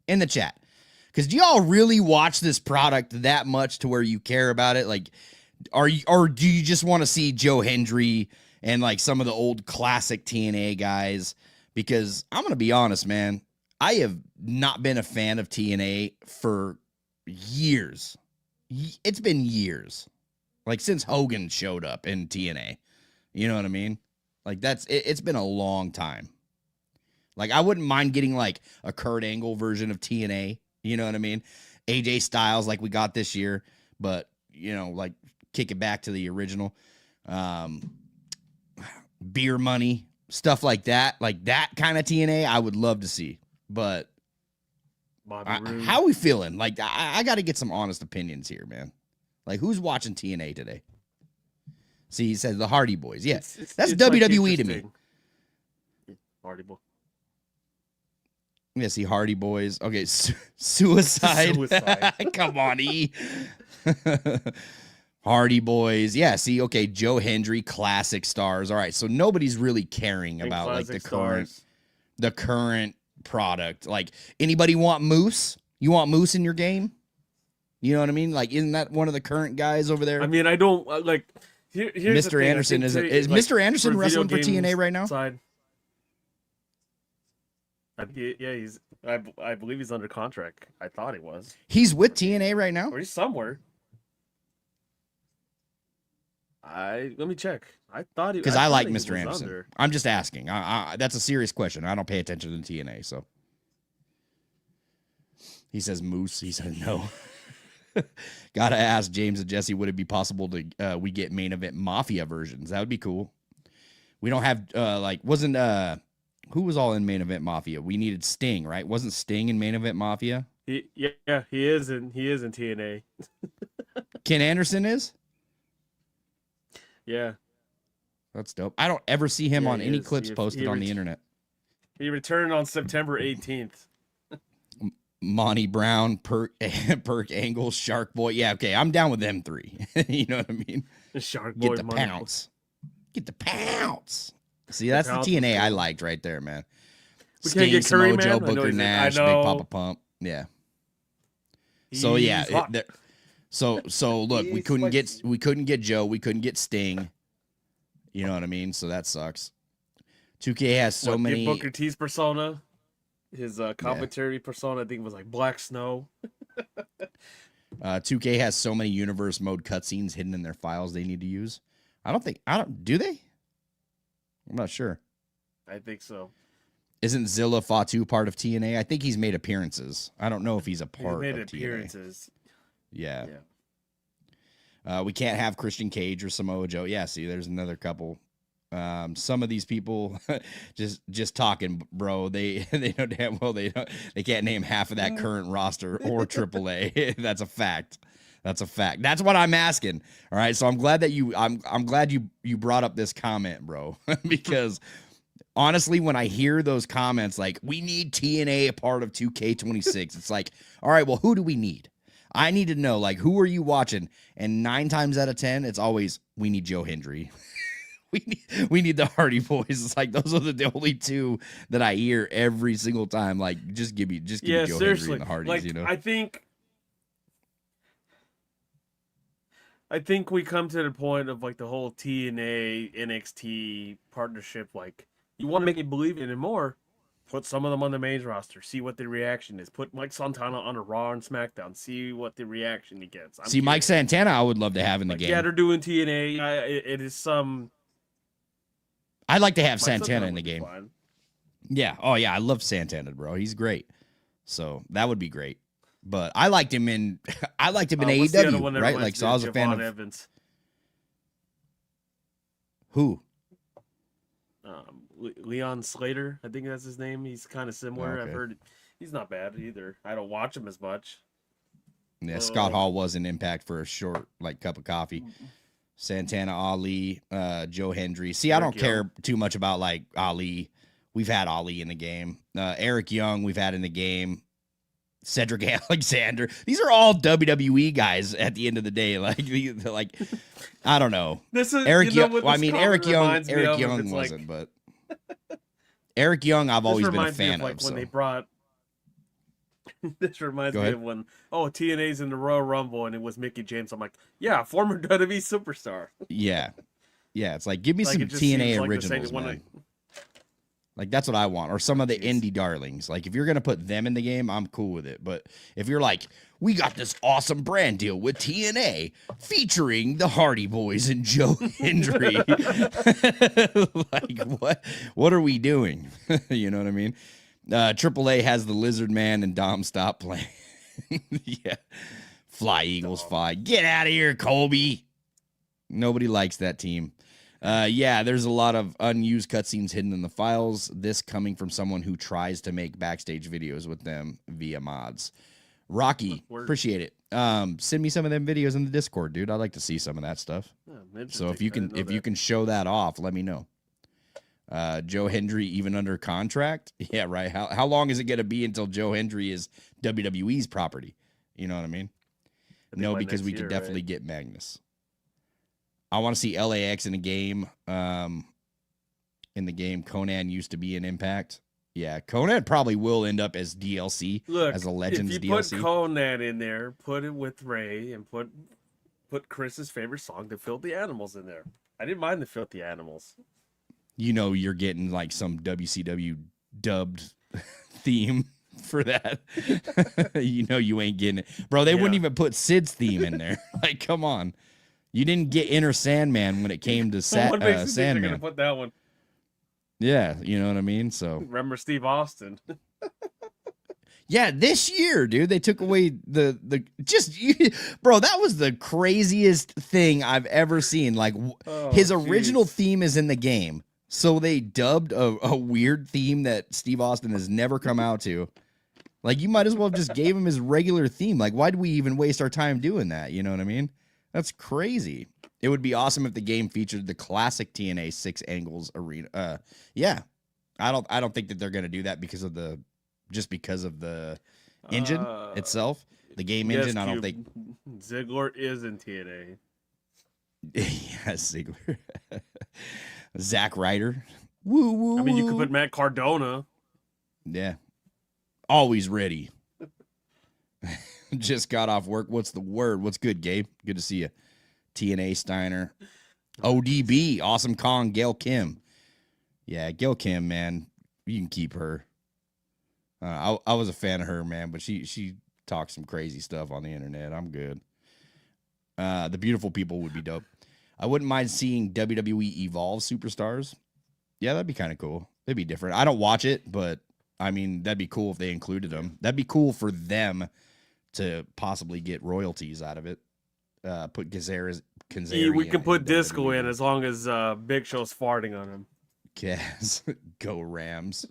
In the chat. Because do y'all really watch this product that much to where you care about it? Like, or do you just want to see Joe Hendry and like some of the old classic TNA guys? Because I'm going to be honest, man, I have not been a fan of TNA for years. It's been years. Like since Hogan showed up in TNA. You know what I mean? Like it's been a long time. Like I wouldn't mind getting like a Kurt Angle version of TNA. You know what I mean? AJ Styles like we got this year, but you know, like kick it back to the original. Beer Money, stuff like that kind of TNA I would love to see. But how are we feeling? Like I got to get some honest opinions here, man. Like who's watching TNA today? See, he says the Hardy Boys. Yeah, that's WWE like to me. Hardy Boy. Yeah, see Hardy Boys. Okay, Suicide. Come on, E. Hardy Boys. Yeah, see, okay, Joe Hendry, classic stars. All right, so nobody's really caring about like the current product. Like anybody want Moose? You want Moose in your game? You know what I mean? Like, isn't that one of the current guys over there? I mean, I don't like. Here's Mr. Anderson is Mr. Anderson wrestling for TNA right now? Yeah, I believe he's under contract. I thought he was. He's with TNA right now? Or he's somewhere. Let me check. I thought he, because I like Mr. Anderson. Under. I'm just asking. That's a serious question. I don't pay attention to TNA, so. He says Moose. He said no. Gotta ask James and Jesse, would it be possible to we get main event Mafia versions? That would be cool. We don't have wasn't who was all in main event Mafia? We needed Sting, right? Wasn't Sting in main event Mafia? He is in TNA. Ken Anderson is? Yeah. That's dope. I don't ever see him on any clips posted on the internet. He returned on September 18th. Monty Brown, Perk Angle, Shark Boy. Yeah, okay. I'm down with them three. You know what I mean? Shark Boy. Get the pounce. Get the pounce. See, that's the TNA I liked right there, man. Sting, Samoa Joe, Booker Nash, Big Papa Pump. Yeah. So yeah, so look, we couldn't get Joe, we couldn't get Sting. You know what I mean? So that sucks. 2K has so many. Booker T's persona, his commentary persona, I think it was like Black Snow. 2K has so many universe mode cutscenes hidden in their files they need to use. Do they? I'm not sure. I think so. Isn't Zilla Fatu part of TNA? I think he's made appearances. I don't know if he's a part of appearances. TNA. Yeah. We can't have Christian Cage or Samoa Joe. Yeah, see, there's another couple. Some of these people just talking, bro. They know damn well they can't name half of that current roster or AAA. That's a fact. That's a fact. That's what I'm asking. All right. So I'm glad that I'm glad you brought up this comment, bro. Because honestly, when I hear those comments like we need TNA a part of 2K26, it's like, all right, well, who do we need? I need to know, like, who are you watching? And 9 times out of 10, it's always we need Joe Hendry. we need the Hardy Boys. It's like those are the only two that I hear every single time. Like, just give me Yeah, Joe Hendry seriously. and the Hardys. Like, You know, I think we come to the point of like the whole TNA NXT partnership. Like, you want to make me believe it more? Put some of them on the main roster. See what the reaction is. Put Mike Santana on a Raw and SmackDown. See what the reaction he gets. see Mike Santana, I would love to have in the game. Yeah, they're doing TNA. It is some. I'd like to have Mike Santana in the game. Yeah. Oh yeah, I love Santana, bro. He's great. So that would be great. But I liked him in AEW, right? Like, so I was a fan of Evans. Who? Leon Slater, I think that's his name. He's kind of similar. Okay. I've heard he's not bad either. I don't watch him as much. Yeah, Scott Hall was an Impact for a short cup of coffee. Santana, Ali, Joe Hendry. See, I don't care too much about like Ali. We've had Ali in the game. Eric Young, we've had in the game. Cedric Alexander. These are all WWE guys at the end of the day. Like I don't know. Eric Young. Well, I mean, Eric Young wasn't, but Eric Young, I've always been a fan of. When they brought. This reminds me of when TNA's in the Royal Rumble and it was Mickey James. I'm like, yeah, former WWE superstar. Yeah, it's like give me some TNA originals, man. Like, that's what I want. Or some of the indie darlings. Like, if you're going to put them in the game, I'm cool with it. But if you're like, we got this awesome brand deal with TNA featuring the Hardy Boys and Joe Hendry. Like, what are we doing? You know what I mean? AAA has the Lizard Man and Dom stop playing. Yeah. Fly, Eagles, fly. Get out of here, Colby. Nobody likes that team. Yeah, there's a lot of unused cutscenes hidden in the files. This coming from someone who tries to make backstage videos with them via mods. Rocky, appreciate it. Send me some of them videos in the Discord, dude. I'd like to see some of that stuff. So if you can show that off, let me know. Joe Hendry even under contract? Yeah, right. How long is it going to be until Joe Hendry is WWE's property? You know what I mean? No, because we could definitely get Magnus. I want to see LAX in the game. Conan used to be an Impact. Yeah, Conan probably will end up as DLC, as a Legends DLC. If you put Conan in there, put it with Ray, and put Chris's favorite song, The Filthy Animals, in there. I didn't mind The Filthy Animals. You know you're getting like some WCW dubbed theme for that. You know you ain't getting it. Bro, they wouldn't even put Sid's theme in there. Like, come on. You didn't get Inner Sandman when it came to Sandman. They're gonna put that one. Yeah, you know what I mean? So remember Steve Austin. Yeah, this year, dude, they took away bro, that was the craziest thing I've ever seen. Like, his original theme is in the game. So they dubbed a weird theme that Steve Austin has never come out to. Like, you might as well have just gave him his regular theme. Like, why do we even waste our time doing that? You know what I mean? That's crazy. It would be awesome if the game featured the classic TNA 6 Angles arena. Yeah. I don't think that they're going to do that because of the engine itself. The game engine, I don't think. Ziggler is in TNA. Yeah, Ziggler. Zack Ryder. Woo, woo, I mean, you could put Matt Cardona. Yeah. Always ready. Just got off work. What's the word? What's good, Gabe? Good to see you. TNA Steiner. ODB. Awesome Kong. Gail Kim. Yeah, Gail Kim, man. You can keep her. I was a fan of her, man, but she talks some crazy stuff on the internet. I'm good. The Beautiful People would be dope. I wouldn't mind seeing WWE Evolve Superstars. Yeah, that'd be kind of cool. It'd be different. I don't watch it, but, I mean, that'd be cool if they included them. That'd be cool for them to possibly get royalties out of it. Put Kazarian. We can put Disco in as long as Big Show's farting on him. Yes. Go Rams.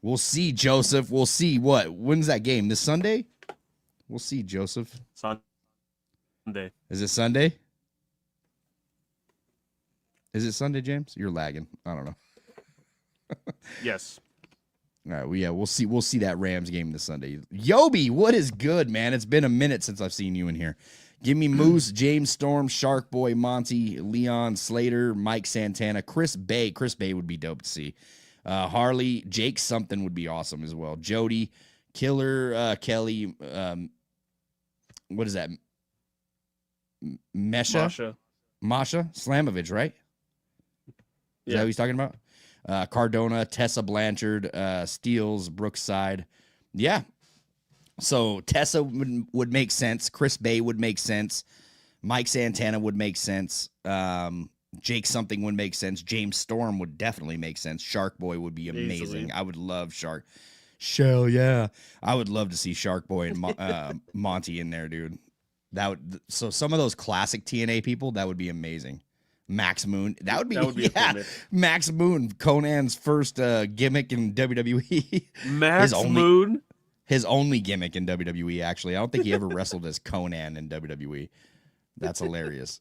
We'll see, Joseph. We'll see. When's that game? This Sunday? We'll see, Joseph. Sunday. Is it Sunday? Is it Sunday, James? You're lagging. I don't know. Yes. All right, well, yeah, we'll see that Rams game this Sunday. Yobi, what is good, man? It's been a minute since I've seen you in here. Give me Moose, James Storm, Shark Boy, Monty, Leon Slater, Mike Santana, Chris Bay. Chris Bay would be dope to see. Harley, Jake something would be awesome as well. Jody, Killer, Kelly, what is that? Masha Slamovich, right? Is that what he's talking about? Cardona, Tessa Blanchard, Steele, Brookside. Yeah. So Tessa would make sense. Chris Bay would make sense. Mike Santana would make sense. Jake something would make sense. James Storm would definitely make sense. Shark Boy would be amazing. Easily. I would love Shark. Shell, yeah. I would love to see Shark Boy and Monty in there, dude. So some of those classic TNA people, that would be amazing. Max Moon, that would be yeah. Max Moon, Conan's first gimmick in WWE. Moon, his only gimmick in WWE. Actually, I don't think he ever wrestled as Conan in WWE. That's hilarious.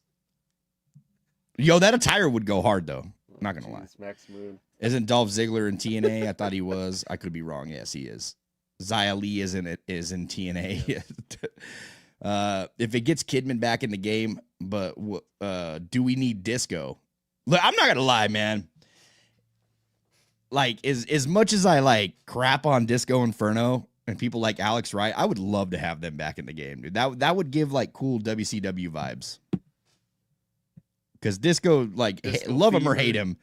Yo, that attire would go hard though. Not gonna lie. Max Moon isn't Dolph Ziggler in TNA? I thought he was. I could be wrong. Yes, he is. Xia Li is in TNA. Yeah. If it gets Kidman back in the game, but do we need Disco? Look, I'm not gonna lie, man. Like, as much as I like crap on Disco Inferno and people like Alex Wright, I would love to have them back in the game, dude. That would give like cool WCW vibes. Because Disco, like, love him or hate him,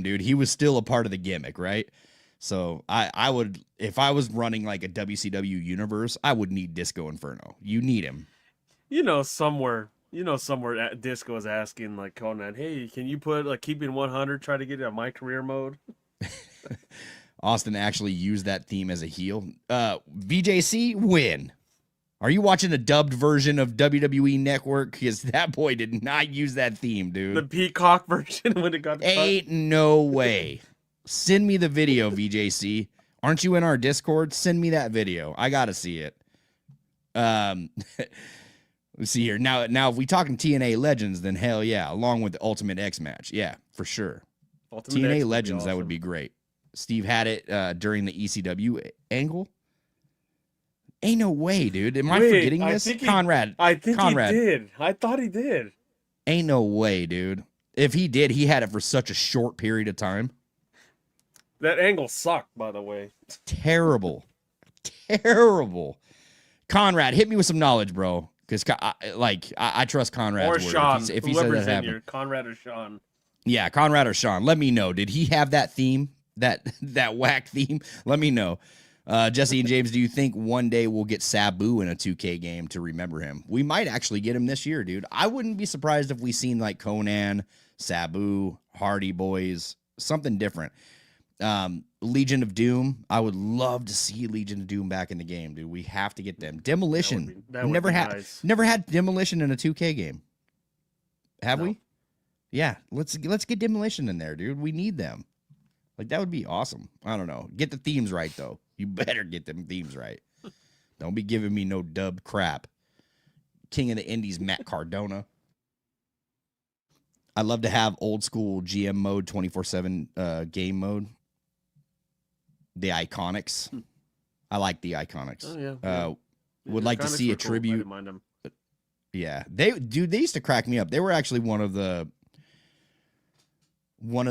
dude. He was still a part of the gimmick, right? So I would, if I was running like a WCW universe, I would need Disco Inferno. You need him. Somewhere Disco is asking like Conan, hey, can you put like Keeping 100, try to get it on my career mode? Austin actually used that theme as a heel. VJC, win. Are you watching a dubbed version of WWE Network? Because that boy did not use that theme, dude. The Peacock version when it got Ain't no way. Send me the video, VJC. Aren't you in our Discord? Send me that video. I gotta see it. Let's see here. Now, if we talking TNA Legends, then hell yeah, along with the Ultimate X match, yeah, for sure. TNA Legends, awesome. That would be great. Steve had it during the ECW angle. Ain't no way, dude. Am I forgetting this? Conrad. I think he did. I thought he did. Ain't no way, dude. If he did, he had it for such a short period of time. That angle sucked, by the way. Terrible. Terrible. Conrad, hit me with some knowledge, bro. Because I trust Conrad's word. Or Sean. If he said that happened. Conrad or Sean. Yeah, Conrad or Sean. Let me know. Did he have that theme? That whack theme? Let me know. Jesse and James, do you think one day we'll get Sabu in a 2K game to remember him? We might actually get him this year, dude. I wouldn't be surprised if we seen like Conan, Sabu, Hardy Boys, something different. Legion of Doom. I would love to see Legion of Doom back in the game, dude. We have to get them. Demolition. We never had Demolition in a 2K game. Have we? Yeah, let's get Demolition in there, dude. We need them. Like, that would be awesome. I don't know. Get the themes right, though. You better get them themes right. Don't be giving me no dubbed crap. King of the Indies, Matt Cardona. I love to have old school GM mode, 24/7 game mode. The Iconics. I like the Iconics. Oh, yeah. Would like to see a tribute. I didn't mind them. Yeah, they used to crack me up. They were actually one of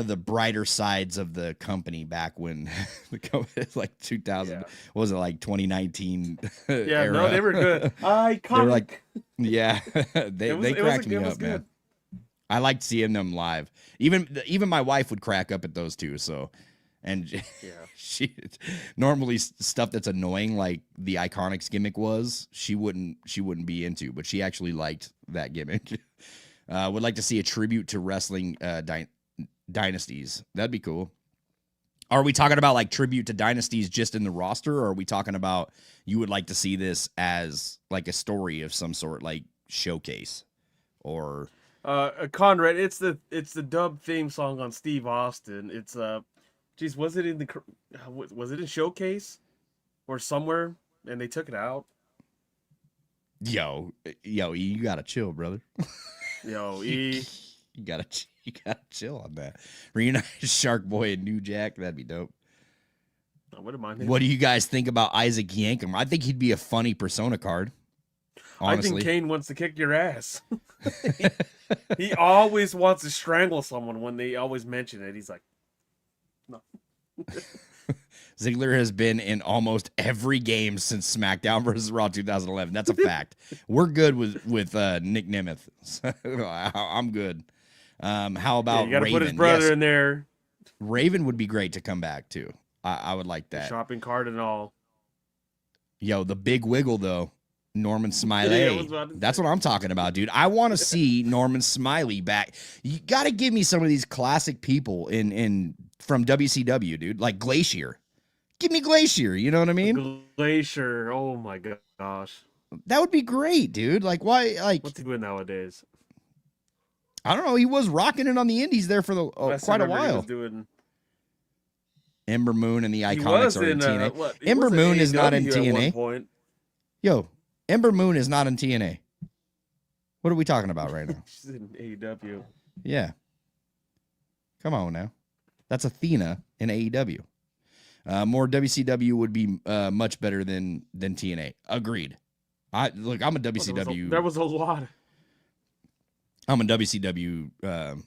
the brighter sides of the company back when like 2000. Yeah. What was it, like 2019 era? No, they were good. Iconic. They were like, yeah, they cracked me up, man. I liked seeing them live. Even my wife would crack up at those two. So, and yeah, she normally stuff that's annoying, like the Iconics gimmick was, she wouldn't be into, but she actually liked that gimmick. Would like to see a tribute to wrestling dynasties. That'd be cool. Are we talking about like tribute to dynasties just in the roster, or are we talking about you would like to see this as like a story of some sort, like showcase? Or Conrad, it's the dub theme song on Steve Austin. It's was it in Showcase or somewhere and they took it out? Yo, you gotta chill, brother. Yo, you gotta chill on that. Reunite Shark Boy and New Jack, that'd be dope. I wouldn't mind him. What do you guys think about Isaac Yankem? I think he'd be a funny Persona card. I think honestly. Kane wants to kick your ass. He always wants to strangle someone when they always mention it. He's like, no. Ziggler has been in almost every game since SmackDown versus Raw 2011. That's a fact. We're good with Nick Nemeth. So, I'm good. How Yeah, about you got to put his Raven? brother Yes, in there. Raven would be great to come back too. I would like The that. shopping cart and all. Yo, the big wiggle though. Norman Yeah, I Smiley. was about to That's say. what I'm talking about, dude. I want to see Norman Smiley back. You got to give me some of these classic people in from WCW, dude. Like Glacier. Give me Glacier. You know what I mean? Glacier. Oh my gosh. That would be great, dude. Like, why? Like, What's he doing nowadays? I don't know. He was rocking it on the Indies there for Last quite I a remember he was while. doing. Ember Moon and the He Iconics was are in in TNA. what? He Ember was in Moon is not in AEW at one TNA. point. Yo, Ember Moon is not in TNA. What are we talking about right now? She's in AEW. Yeah. Come on now. That's Athena in AEW. More WCW would be much better than TNA. Agreed. I'm a WCW. There was a lot. I'm a WCW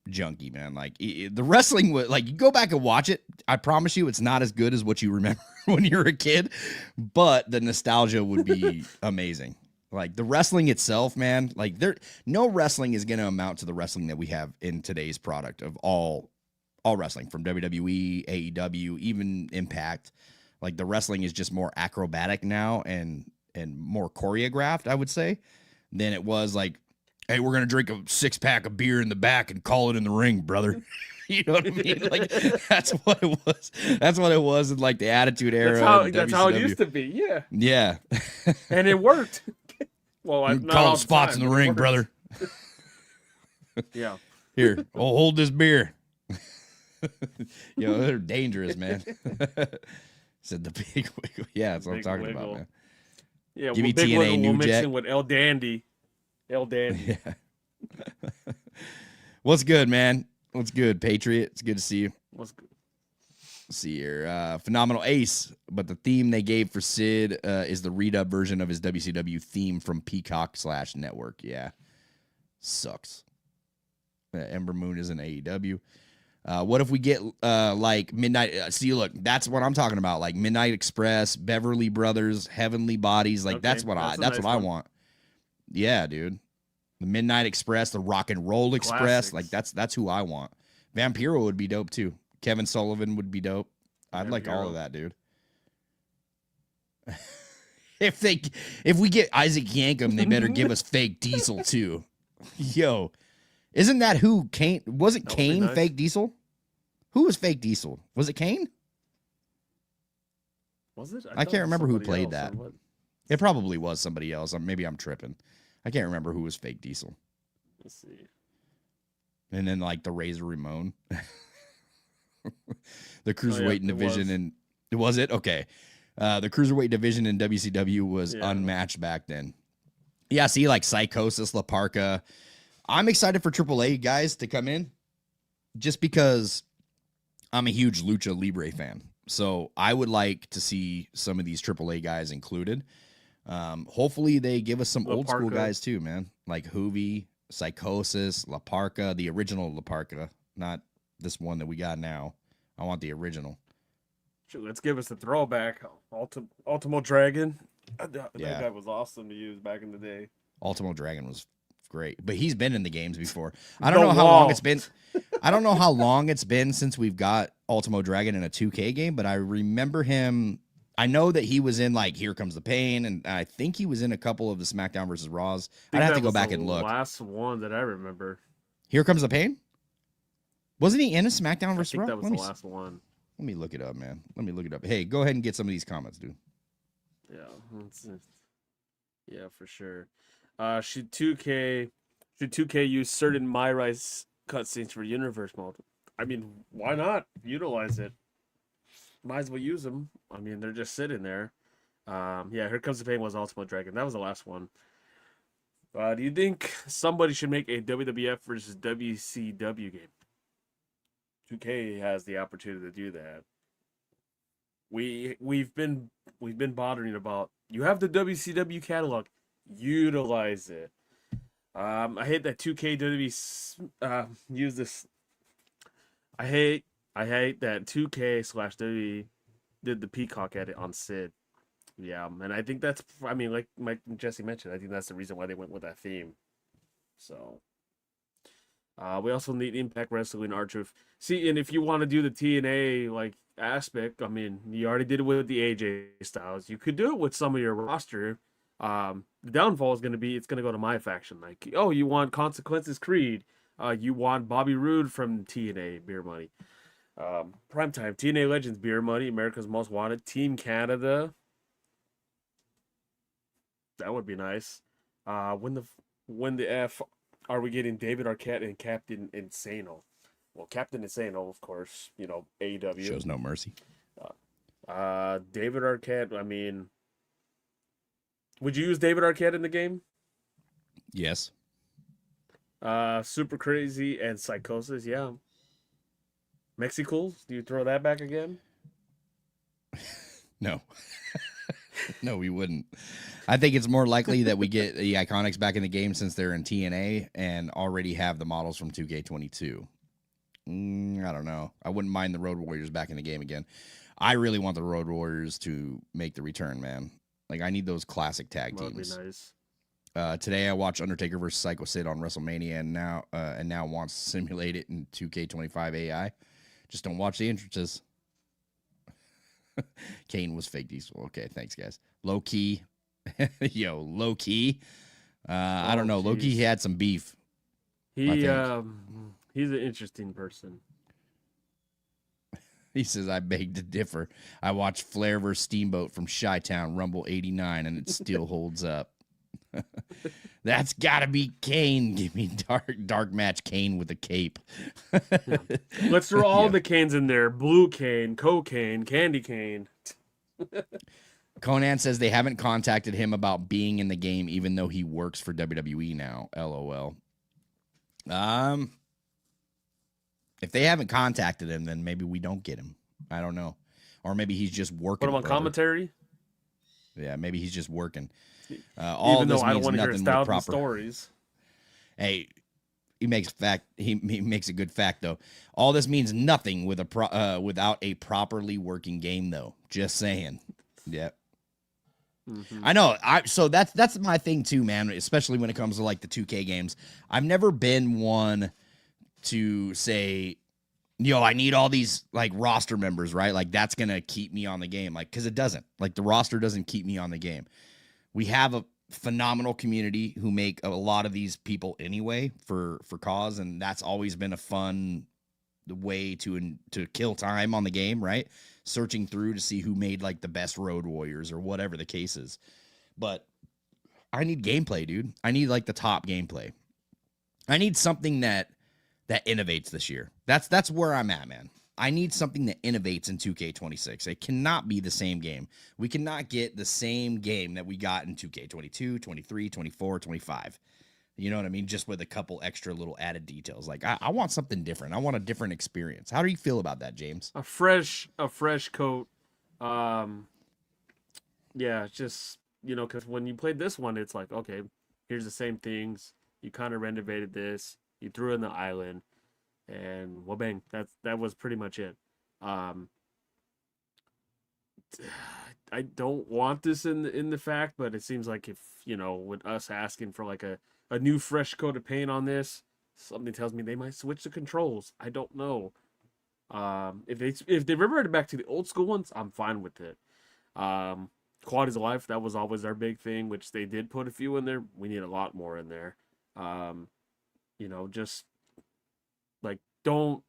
junkie, man. Like the wrestling was like, you go back and watch it. I promise you, it's not as good as what you remember when you were a kid, but the nostalgia would be amazing. Like the wrestling itself, man. Like no wrestling is going to amount to the wrestling that we have in today's product of all wrestling, from WWE, AEW, even Impact. Like the wrestling is just more acrobatic now and more choreographed, I would say, than it was like, hey, we're going to drink a 6-pack of beer in the back and call it in the ring, brother. You know what I mean? Like that's what it was. That's what it was in like the Attitude Era. That's how it used to be. Yeah. Yeah. And it worked. Well, You not call all the spots time, in the but it ring, worked. brother. Yeah. Here, oh, hold this beer. Yo, they're dangerous, man. Said the big wiggle. Yeah, that's what I'm Big talking wiggle. about, man. Yeah. Give me Big TNA Wiggle New will mix Jack. in with El Dandy. El Dandy. Yeah. What's good, man? What's good, Patriot? It's good to see you. What's good? See here. Phenomenal Ace, but the theme they gave for Sid is the redub version of his WCW theme from Peacock/Network. Yeah. Sucks. Ember Moon is in AEW. What if we get like Midnight? See, look, that's what I'm talking about. Like Midnight Express, Beverly Brothers, Heavenly Bodies. Like Okay, that's what that's a that's nice what I one. want. Yeah, dude. The Midnight Express, the Rock and Roll Express. Classics. Like that's who I want. Vampiro would be dope too. Kevin Sullivan would be dope. I'd like all of that, dude. If we get Isaac Yankem, they better give us fake Diesel too. Yo, isn't that who Kane? Wasn't That would be Kane nice. fake Diesel? Who was fake Diesel? Was it Kane? Was it? I thought can't it was remember who somebody played else, that. or what? It probably was somebody else. Maybe I'm tripping. I can't remember who was fake Diesel. Let's see. And then like the Razor Ramon, the cruiserweight it division, was. and was it okay? The cruiserweight division in WCW was Yeah. unmatched back then. Yeah, see, like Psychosis, La Parka. I'm excited for AAA guys to come in, just because I'm a huge Lucha Libre fan. So I would like to see some of these AAA guys included. Hopefully they give us some La old school Parka. guys too, man. Like Hoovy, Psychosis, La Parka, the original La Parka, not this one that we got now. I want the original. Shoot, let's give us the throwback. Ultimo Dragon. That Yeah. guy was awesome to use back in the day. Ultimo Dragon was great, but he's been in the games before. I don't The know how long Wall. it's been. I don't know how long it's been since we've got Ultimo Dragon in a 2K game, but I remember him. I know that he was in like Here Comes the Pain, and I think he was in a couple of the SmackDown versus Raws. I'd have to go back and look. Last one that I remember. Here Comes the Pain? Wasn't he in a SmackDown I versus think Raw? that was Let the me last one. Let me look it up, man. Let me look it up. Hey, go ahead and get some of these comments, dude. Yeah, for sure. Should 2K use certain My Rise cutscenes for universe mode? I mean, why not utilize it? Might as well use them. I mean, they're just sitting there. Yeah, Here Comes the Pain was Ultimate Dragon. That was the last one. Do you think somebody should make a WWF versus WCW game? 2K has the opportunity to do that. We've been bothering about. You have the WCW catalog. Utilize it. I hate that 2K use this. I hate that 2K slash WWE did the Peacock edit on Sid. Yeah, and I think that's. I mean, like Mike and Jesse mentioned, I think that's the reason why they went with that theme. So, we also need Impact Wrestling R-Truth. See, and if you want to do the TNA like aspect, I mean, you already did it with the AJ Styles. You could do it with some of your roster. The downfall is going to be it's going to go to my faction. Like, oh, you want Consequences Creed. You want Bobby Roode from TNA Beer Money. Primetime TNA Legends Beer Money, America's Most Wanted, Team Canada. That would be nice. When the F are we getting David Arquette and Captain Insano? Well, Captain Insano, of course, AEW. Shows no mercy. David Arquette, I mean, would you use David Arquette in the game? Yes. Super Crazy and Psychosis, yeah. Mexicools, do you throw that back again? No. No, we wouldn't. I think it's more likely that we get the Iconics back in the game since they're in TNA and already have the models from 2K22. I don't know. I wouldn't mind the Road Warriors back in the game again. I really want the Road Warriors to make the return, man. Like, I need those classic tag teams. That'd be nice. Today I watched Undertaker versus Psycho Sid on WrestleMania, and now wants to simulate it in 2K25 AI. Just don't watch the entrances. Kane was fake diesel. Okay, thanks, guys. Low key. Yo, low key. I don't know. Low key, he had some beef. He's an interesting person. He says, I beg to differ. I watched Flair vs. Steamboat from Chi-Town Rumble 89, and it still holds up. That's got to be Kane. Give me dark match Kane with a cape. Yeah. Let's throw all the Canes in there. Blue Cane, cocaine, candy cane. Conan says they haven't contacted him about being in the game, even though he works for WWE now. LOL. If they haven't contacted him, then maybe we don't get him. I don't know. Or maybe he's just working. Put him on commentary? Yeah, maybe he's just working. Even though I don't want to hear 1,000 stories. Hey, he makes a good fact though. All this means nothing without a properly working game though. Just saying. Yep. Mm-hmm. I know. So that's my thing too, man. Especially when it comes to like the 2K games. I've never been one to say, I need all these like roster members, right? Like that's gonna keep me on the game, like because it doesn't. Like the roster doesn't keep me on the game. We have a phenomenal community who make a lot of these people anyway for cause, and that's always been a fun way to kill time on the game, right? Searching through to see who made like the best Road Warriors or whatever the case is. But I need gameplay, dude. I need like the top gameplay. I need something that innovates this year. That's where I'm at, man. I need something that innovates in 2K26. It cannot be the same game. We cannot get the same game that we got in 2K22, 23, 24, 25. You know what I mean? Just with a couple extra little added details. Like I want something different. I want a different experience. How do you feel about that, James? A fresh coat. Yeah, just, because when you played this one, it's like, okay, here's the same things. You kind of renovated this. You threw in the island. And well, bang, that was pretty much it. I don't want this in the fact, but it seems like if, with us asking for like a new fresh coat of paint on this, something tells me they might switch the controls. I don't know. If they reverted back to the old school ones, I'm fine with it. Qualities of life, that was always our big thing, which they did put a few in there. We need a lot more in there. Just like don't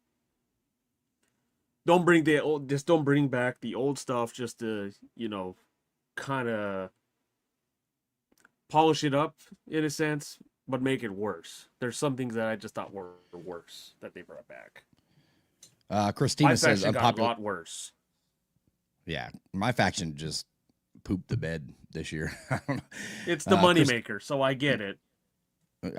bring don't bring back the old stuff just to, kind of polish it up in a sense, but make it worse. There's some things that I just thought were worse that they brought back. Christina says got a lot worse. Yeah, my faction just pooped the bed this year. It's the moneymaker, so I get it.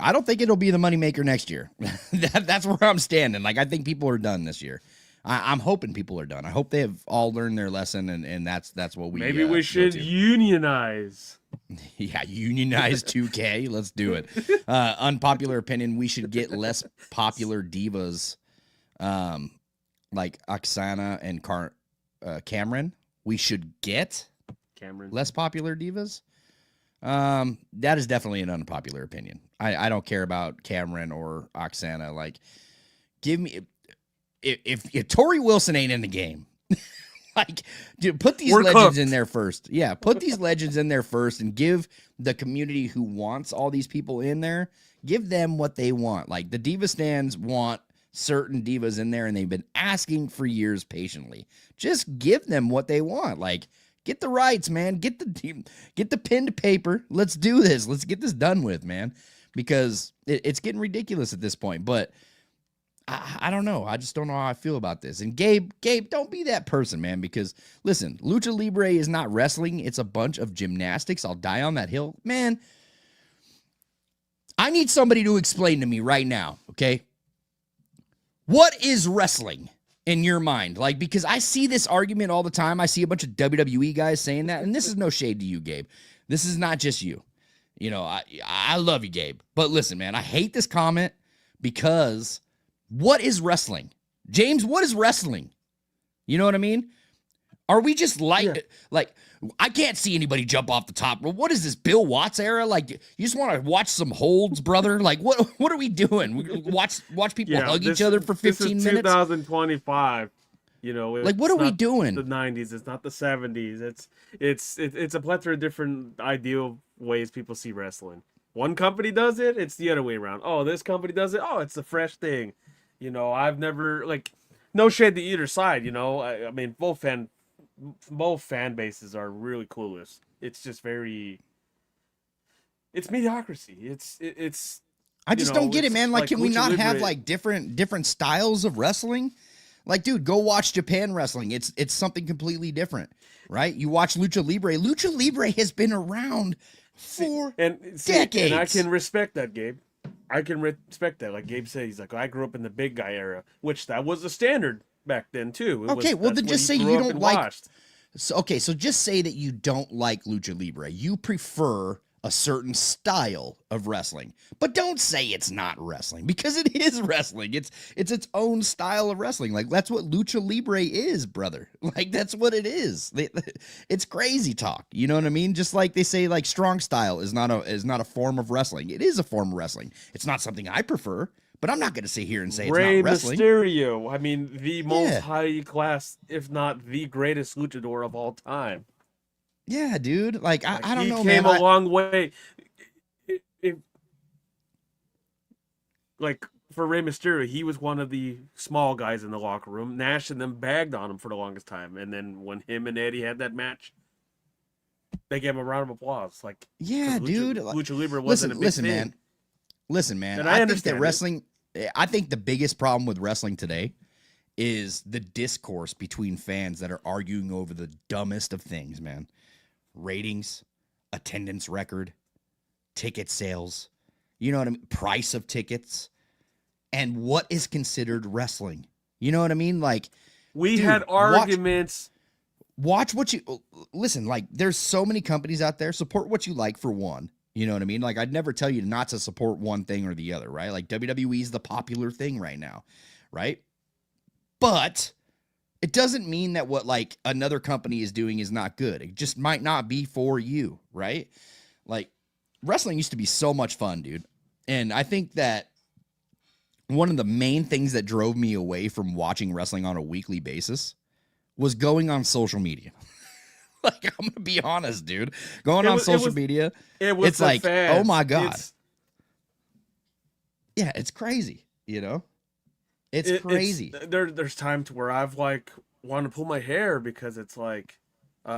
I don't think it'll be the moneymaker next year. That's where I'm standing. Like, I think people are done this year. I'm hoping people are done. I hope they have all learned their lesson, and that's what we maybe we should unionize. Yeah, unionize 2K. Let's do it. Unpopular opinion: we should get less popular divas, like Oksana and Cameron. We should get Cameron. less popular divas. That is definitely an unpopular opinion. I don't care about Cameron or Oksana. Like, give me if Tori Wilson ain't in the game. Like, dude, put these We're legends cooked. in there first. Yeah, put these legends in there first and give the community who wants all these people in there, give them what they want. Like, the diva stands want certain divas in there, and they've been asking for years patiently. Just give them what they want. Like, get the rights, man. Get the pen to paper. Let's do this. Let's get this done with, man, because it's getting ridiculous at this point. But I don't know. I just don't know how I feel about this. And Gabe, don't be that person, man, because listen, Lucha Libre is not wrestling. It's a bunch of gymnastics. I'll die on that hill. Man, I need somebody to explain to me right now, okay? What is wrestling in your mind? Like, because I see this argument all the time. I see a bunch of WWE guys saying that, and this is no shade to you, Gabe. This is not just you. You know, I love you, Gabe. But listen, man, I hate this comment because what is wrestling? James, what is wrestling? You know what I mean? Are we just like I can't see anybody jump off the top. What is this, Bill Watts era? Like, you just want to watch some holds, brother? Like, what are we doing? We watch people hug each other for 15 this is minutes? 2025. You know, like, what are we doing? The 90s. It's not the 70s. It's a plethora of different ideal ways people see wrestling. One company does it, it's the other way around. Oh, this company does it. Oh, it's a fresh thing. You know, I've never, like, no shade to either side. You know, I mean, both fan bases are really clueless. It's just it's mediocrity. It's. I just don't get it, man. Like, can we not have like different styles of wrestling? Like, dude, go watch Japan wrestling. It's something completely different, right? You watch Lucha Libre. Lucha Libre has been around for decades. And I can respect that, Gabe. I can respect that. Like Gabe said, he's like, I grew up in the big guy era, which that was the standard back then too. Well, then just say you don't like. So just say that you don't like Lucha Libre. You prefer a certain style of wrestling, but don't say it's not wrestling, because it is wrestling. It's its own style of wrestling. Like, that's what Lucha Libre is, brother. Like, that's what it is. It's crazy talk. You know what I mean? Just like they say, like, strong style is not a form of wrestling. It is a form of wrestling. It's not something I prefer, but I'm not going to sit here and say it's not wrestling. Mysterio, I mean, the most high class, if not the greatest luchador of all time. Yeah, dude. Like, I don't know, man. He came a long way. Like, for Rey Mysterio, he was one of the small guys in the locker room. Nash and them bagged on him for the longest time. And then when him and Eddie had that match, they gave him a round of applause. Like, yeah, dude. Lucha Libre wasn't a big thing. Listen, man. And I think that wrestling, I think the biggest problem with wrestling today is the discourse between fans that are arguing over the dumbest of things, man. Ratings, attendance record, ticket sales, you know what I mean? Price of tickets, and what is considered wrestling. You know what I mean? Like, we had arguments. Watch what you listen. Like, there's so many companies out there. Support what you like, for one. You know what I mean? Like, I'd never tell you not to support one thing or the other, right? Like, WWE is the popular thing right now, right? But it doesn't mean that what, like, another company is doing is not good. It just might not be for you, right? Like, wrestling used to be so much fun, dude. And I think that one of the main things that drove me away from watching wrestling on a weekly basis was going on social media. Like, I'm going to be honest, dude. Going on social media, it's like, oh my God. Yeah, it's crazy, you know? It's crazy. There's times where I've, like, wanted to pull my hair because it's like,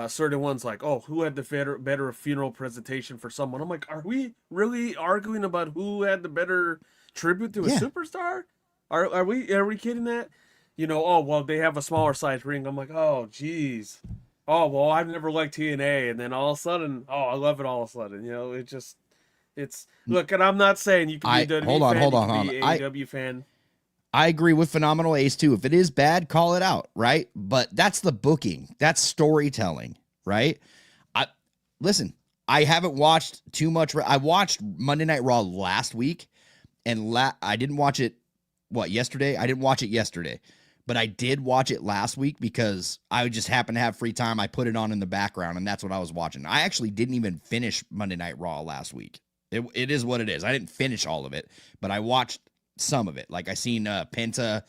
certain ones like, oh, who had the better funeral presentation for someone? I'm like, are we really arguing about who had the better tribute to a superstar? Are we kidding that? You know, oh, well, they have a smaller size ring. I'm like, oh, geez. Oh, well, I've never liked TNA. And then all of a sudden, oh, I love it all of a sudden. You know, it's, look, and I'm not saying you can be a AEW fan. I agree with Phenomenal Ace too. If it is bad, call it out, right? But that's the booking. That's storytelling, right? Listen, I haven't watched too much. I watched Monday Night Raw last week, and I didn't watch it. What, yesterday? I didn't watch it yesterday, but I did watch it last week because I just happened to have free time. I put it on in the background, and that's what I was watching. I actually didn't even finish Monday Night Raw last week. It is what it is. I didn't finish all of it, but I watched some of it. Like I seen Penta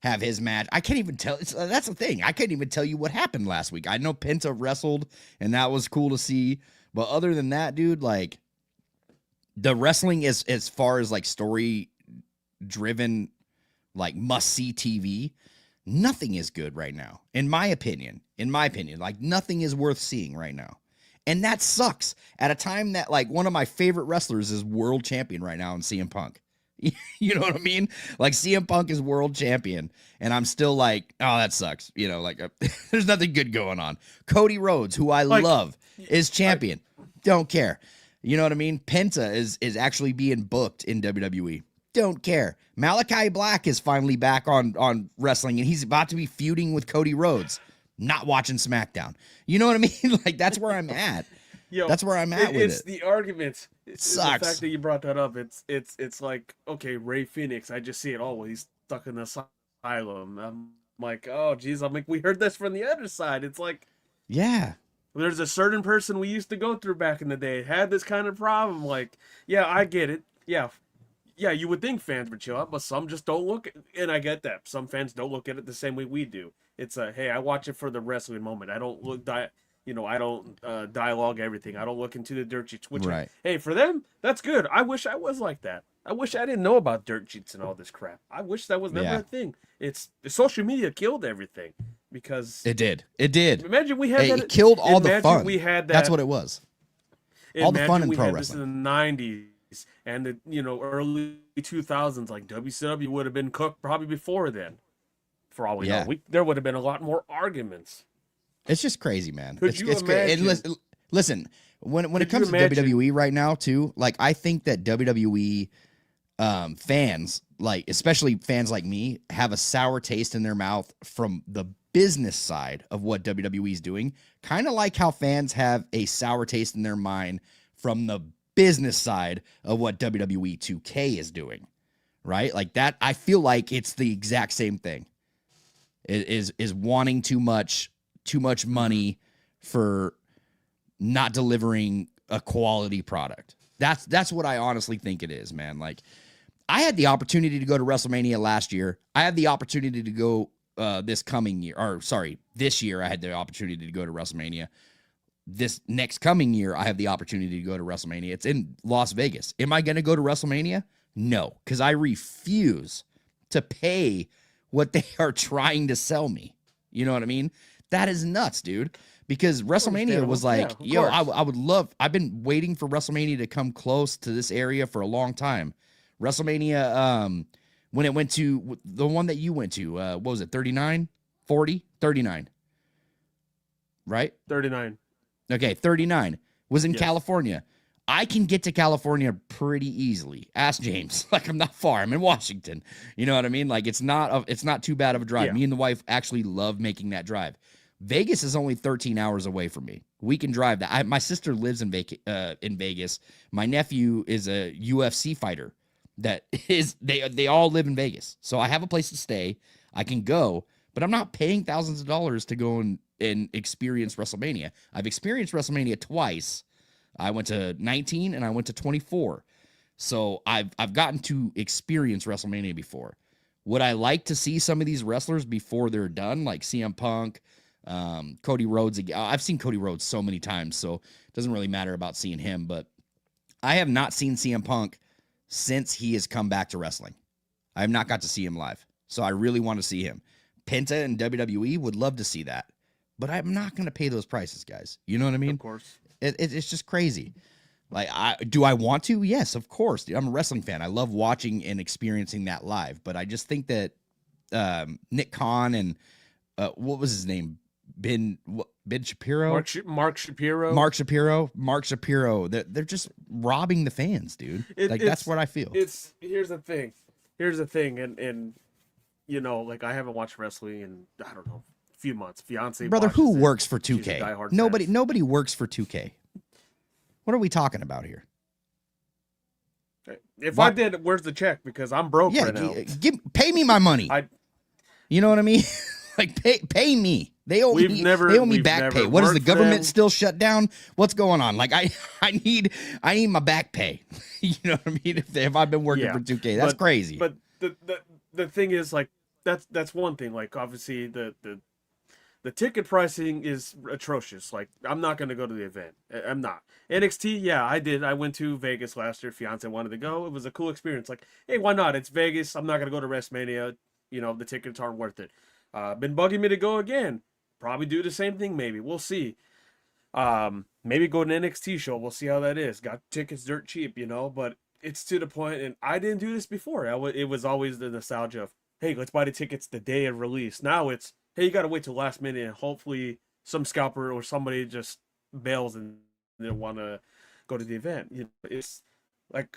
have his match. I can't even tell. That's the thing. I can't even tell you what happened last week. I know Penta wrestled, and that was cool to see. But other than that, dude, like the wrestling is as far as like story driven, like must see TV. Nothing is good right now, in my opinion. Like nothing is worth seeing right now. And that sucks at a time that like one of my favorite wrestlers is world champion right now in CM Punk. You know what I mean? Like CM Punk is world champion, and I'm still like, oh, that sucks. You know, like there's nothing good going on. Cody Rhodes, who I love, is champion. Don't care. You know what I mean? Penta is actually being booked in WWE. Don't care. Malachi Black is finally back on wrestling, and he's about to be feuding with Cody Rhodes. Not watching SmackDown. You know what I mean? Like that's where I'm at. Yo, that's where I'm at with it. It's the arguments. Sucks. The fact that you brought that up, it's like, okay, Ray Phoenix, I just see it all. He's stuck in the asylum. I'm like, oh geez, I'm like, we heard this from the other side. It's like, yeah, there's a certain person we used to go through back in the day had this kind of problem. Like, yeah, I get it. Yeah, you would think fans would chill out, but some just don't look. And I get that some fans don't look at it the same way we do. It's a, hey, I watch it for the wrestling moment. I don't look I don't dialogue everything. I don't look into the dirt sheets. Which, right. Hey, for them, that's good. I wish I was like that. I wish I didn't know about dirt sheets and all this crap. I wish that was never a thing. It's the social media killed everything because it did. Imagine we had that. It killed all the fun. We had that. That's what it was. All the fun in pro wrestling. This in the 90s and the early 2000s. Like WCW would have been cooked probably before then. For all we know, there would have been a lot more arguments. It's just crazy, man. It's crazy. And listen, when it comes to WWE right now, too, like I think that WWE fans, like especially fans like me, have a sour taste in their mouth from the business side of what WWE is doing. Kind of like how fans have a sour taste in their mind from the business side of what WWE 2K is doing, right? Like that, I feel like it's the exact same thing. Is wanting too much money for not delivering a quality product. That's what I honestly think it is, man. Like I had the opportunity to go to WrestleMania last year. I had the opportunity to go this year I had the opportunity to go to WrestleMania. This next coming year, I have the opportunity to go to WrestleMania. It's in Las Vegas. Am I going to go to WrestleMania? No, because I refuse to pay what they are trying to sell me. You know what I mean? That is nuts, dude. Because WrestleMania was like, I would love, I've been waiting for WrestleMania to come close to this area for a long time. WrestleMania, when it went to the one that you went to, what was it, 39? 40? 39. Right? 39. Okay, 39 was in California. I can get to California pretty easily. Ask James. Like I'm not far. I'm in Washington. You know what I mean? Like it's not too bad of a drive. Me and the wife actually love making that drive. Vegas is only 13 hours away from me. We can drive that. My sister lives in Vegas. My nephew is a UFC fighter. That is they all live in Vegas. So I have a place to stay. I can go, but I'm not paying thousands of dollars to go and experience WrestleMania. I've experienced WrestleMania twice. I went to 19 and I went to 24. So I've gotten to experience WrestleMania before. Would I like to see some of these wrestlers before they're done, like CM Punk, Cody Rhodes? I've seen Cody Rhodes so many times, so it doesn't really matter about seeing him. But I have not seen CM Punk since he has come back to wrestling. I have not got to see him live, so I really want to see him. Penta and WWE would love to see that, but I'm not going to pay those prices, guys. You know what I mean? Of course. It's just crazy. Like, do I want to? Yes, of course. I'm a wrestling fan. I love watching and experiencing that live. But I just think that Nick Khan and what was his name? Ben Shapiro? Mark Shapiro. Mark Shapiro. They're just robbing the fans, dude. That's what I feel. Here's the thing, and like I haven't watched wrestling in I don't know a few months. Fiance, brother, who works for 2K? Nobody works for 2K. What are we talking about here? If I What? did, where's the check? Because I'm broke Yeah, right now. pay me my money. I You know what I mean? Like pay me. They owe we've me. never They owe me we've back never pay. What is the worked for government them. still shut down? What's going on? Like I need my back pay. You know what I mean? If I've been working Yeah, for 2K, that's crazy. but the thing is, like, that's one thing. Like, obviously the ticket pricing is atrocious. Like, I'm not going to go to the event. I'm not. NXT, yeah, I did. I went to Vegas last year. Fiance wanted to go. It was a cool experience. Like, hey, why not? It's Vegas. I'm not going to go to WrestleMania. You know, the tickets aren't worth it. Been bugging me to go again. Probably do the same thing, maybe. We'll see. Maybe go to an NXT show. We'll see how that is. Got tickets dirt cheap, you know, but it's to the point, and I didn't do this before. It was always the nostalgia of, hey, let's buy the tickets the day of release. Now it's, hey, you got to wait till last minute, and hopefully some scalper or somebody just bails and they want to go to the event. You know, it's like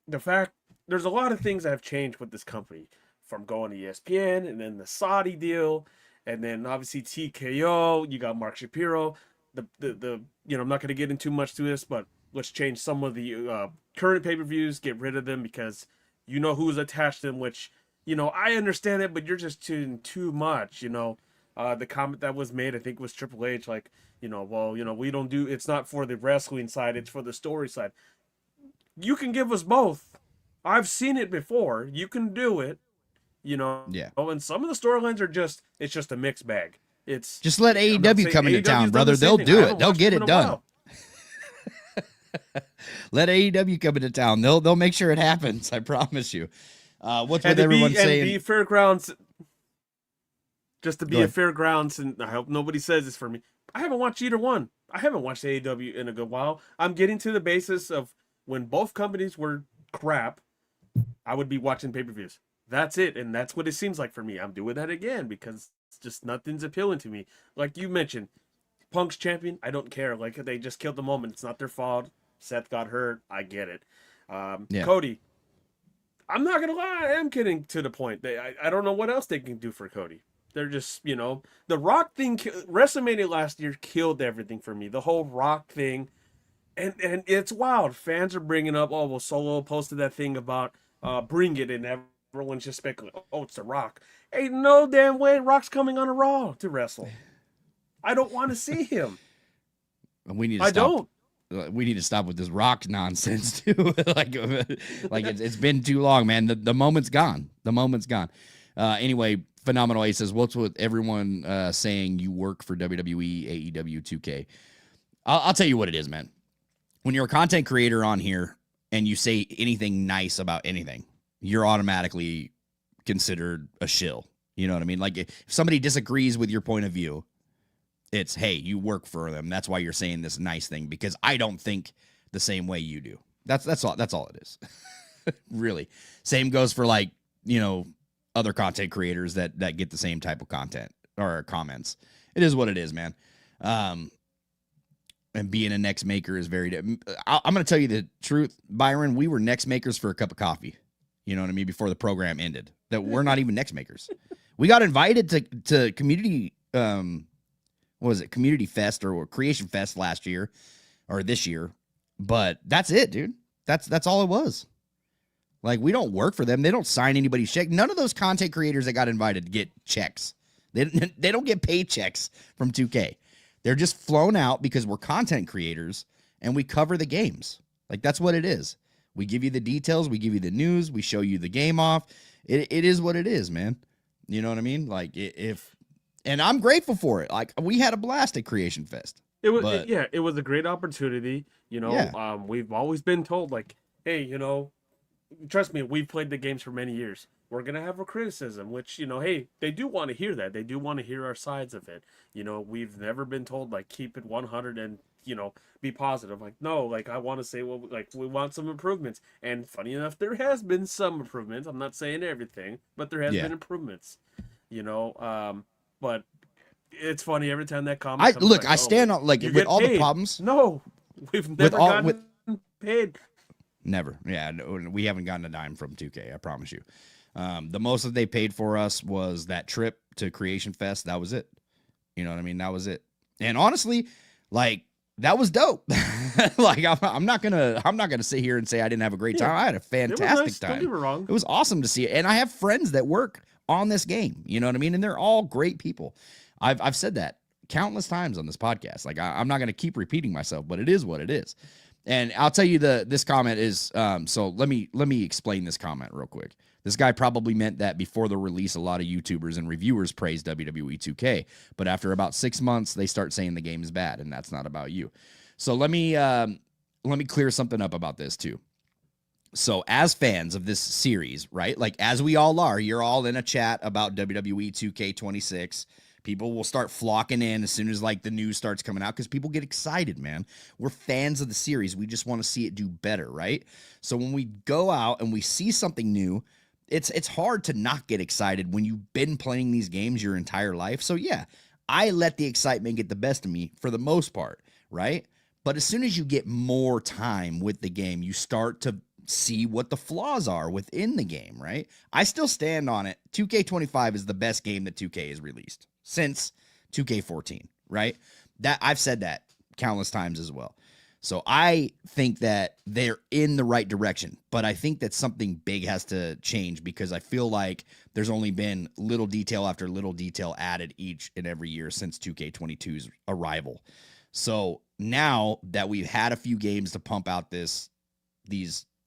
the fact there's a lot of things that have changed with this company, from going to ESPN and then the Saudi deal, and then obviously TKO. You got Mark Shapiro. The you know, I'm not going to get into much to this, but let's change some of the current pay-per-views, get rid of them because you know who's attached to them, which, you know, I understand it, but you're just doing too much, you know. The comment that was made, I think, was Triple H, like, you know, well, you know, we don't do, it's not for the wrestling side, it's for the story side. You can give us both. I've seen it before. You can do it, you know. Yeah. And some of the storylines are just, it's just a mixed bag. It's Just let AEW come into town, brother. They'll do it. They'll get it done. Let AEW come into town. They'll make sure it happens. I promise you. What's with everyone saying? And be fairgrounds, just to be a fairgrounds, and I hope nobody says this for me. I haven't watched either one. I haven't watched AEW in a good while. I'm getting to the basis of when both companies were crap, I would be watching pay-per-views. That's it, and that's what it seems like for me. I'm doing that again because it's just nothing's appealing to me. Like you mentioned, Punk's champion, I don't care. Like, they just killed the moment. It's not their fault. Seth got hurt. I get it. Cody, I'm not gonna lie, I am getting to the point. I don't know what else they can do for Cody. They're just, you know, the Rock thing. WrestleMania last year killed everything for me. The whole Rock thing, and it's wild. Fans are bringing up, oh well, Solo posted that thing about Bring It, and everyone's just speculating, oh, it's the Rock. Ain't no damn way Rock's coming on a Raw to wrestle. I don't want to see him. We need to stop. We need to stop with this Rock nonsense too. like it's been too long, man. The moment's gone. The moment's gone. Anyway, Phenomenal A says, what's with everyone saying you work for WWE, AEW, 2K? I'll tell you what it is, man. When you're a content creator on here and you say anything nice about anything, you're automatically considered a shill. You know what I mean? Like, if somebody disagrees with your point of view, it's, hey, you work for them. That's why you're saying this nice thing, because I don't think the same way you do. That's all it is. Really. Same goes for, like, you know, other content creators that get the same type of content or comments. It is what it is, man. And being a next maker is very I'm going to tell you the truth, Byron. We were next makers for a cup of coffee. You know what I mean? Before the program ended, that we're not even next makers. We got invited to community, what was it? Community Fest or Creation Fest last year or this year. But that's it, dude. That's all it was. Like, we don't work for them. They don't sign anybody's check. None of those content creators that got invited get checks. They don't get paychecks from 2K. They're just flown out because we're content creators and we cover the games. Like, that's what it is. We give you the details. We give you the news. We show you the game off. It is what it is, man. You know what I mean? Like, and I'm grateful for it. Like, we had a blast at Creation Fest. It was a great opportunity. You know, we've always been told, like, hey, you know, trust me, we've played the games for many years. We're going to have a criticism, which, you know, hey, they do want to hear that. They do want to hear our sides of it. You know, we've never been told, like, keep it 100 and, you know, be positive. Like, no, like, I want to say, well, like, we want some improvements. And funny enough, there has been some improvements. I'm not saying everything, but there has been improvements, you know. But it's funny every time that comment comes. Look, like, I stand on, like, with all the problems. No, we've never gotten paid. Never. Yeah, no, we haven't gotten a dime from 2K, I promise you. The most that they paid for us was that trip to Creation Fest. That was it. You know what I mean? That was it. And honestly, like, that was dope. Like I'm not gonna sit here and say I didn't have a great time. Yeah, I had a it was fantastic nice. Don't get time. me wrong. It was awesome to see it, and I have friends that work on this game. You know what I mean? And they're all great people. I've said that countless times on this podcast. Like I'm not gonna keep repeating myself, but it is what it is. And I'll tell you this comment is so let me explain this comment real quick. This guy probably meant that before the release, a lot of YouTubers and reviewers praised WWE 2K, but after about 6 months, they start saying the game is bad, and that's not about you. So let me clear something up about this too. So as fans of this series, right? Like as we all are, you're all in a chat about WWE 2K26. People will start flocking in as soon as like the news starts coming out because people get excited, man. We're fans of the series. We just want to see it do better, right? So when we go out and we see something new, it's hard to not get excited when you've been playing these games your entire life. So yeah, I let the excitement get the best of me for the most part, right? But as soon as you get more time with the game, you start to see what the flaws are within the game, right? I still stand on it. 2K25 is the best game that 2K has released since 2K14, right? That I've said that countless times as well. So I think that they're in the right direction, but I think that something big has to change because I feel like there's only been little detail after little detail added each and every year since 2K22's arrival. So now that we've had a few games to pump out these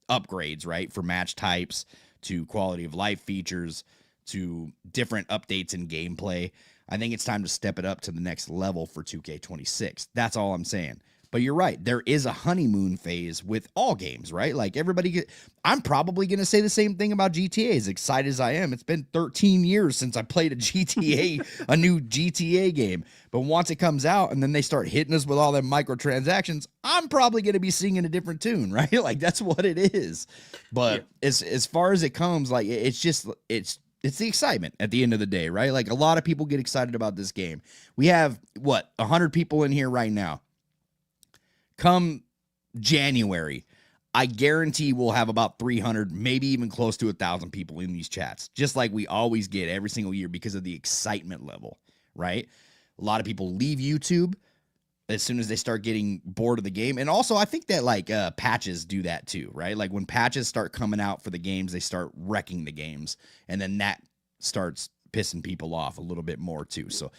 upgrades, right, for match types to quality of life features to different updates in gameplay, I think it's time to step it up to the next level for 2K26. That's all I'm saying. But you're right. There is a honeymoon phase with all games, right? Like I'm probably going to say the same thing about GTA. As excited as I am, it's been 13 years since I played a new GTA game. But once it comes out and then they start hitting us with all them microtransactions, I'm probably going to be singing a different tune, right? Like that's what it is. But yeah, as far as it comes, like it's the excitement at the end of the day, right? Like a lot of people get excited about this game. We have 100 people in here right now. Come January, I guarantee we'll have about 300, maybe even close to 1,000 people in these chats, just like we always get every single year because of the excitement level, right? A lot of people leave YouTube as soon as they start getting bored of the game. And also, I think that like patches do that too, right? Like when patches start coming out for the games, they start wrecking the games. And then that starts pissing people off a little bit more too. So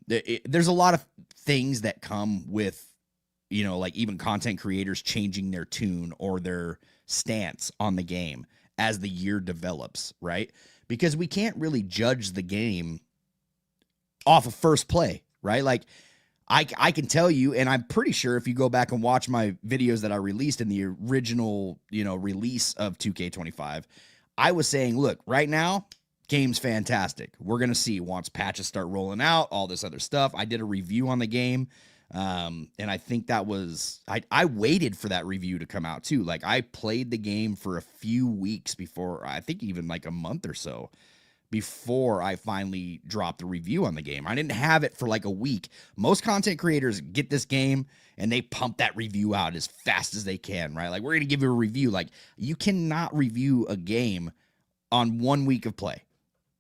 there's a lot of things that come with, you know, like even content creators changing their tune or their stance on the game as the year develops, right? Because we can't really judge the game off of first play, right? Like I can tell you, and I'm pretty sure if you go back and watch my videos that I released in the original, you know, release of 2K25, I was saying, look, right now, game's fantastic. We're going to see once patches start rolling out, all this other stuff. I did a review on the game. And I think that was, I waited for that review to come out too. Like I played the game for a few weeks before, I think even like a month or so before I finally dropped the review on the game. I didn't have it for like a week. Most content creators get this game and they pump that review out as fast as they can, right? Like we're going to give you a review. Like you cannot review a game on 1 week of play.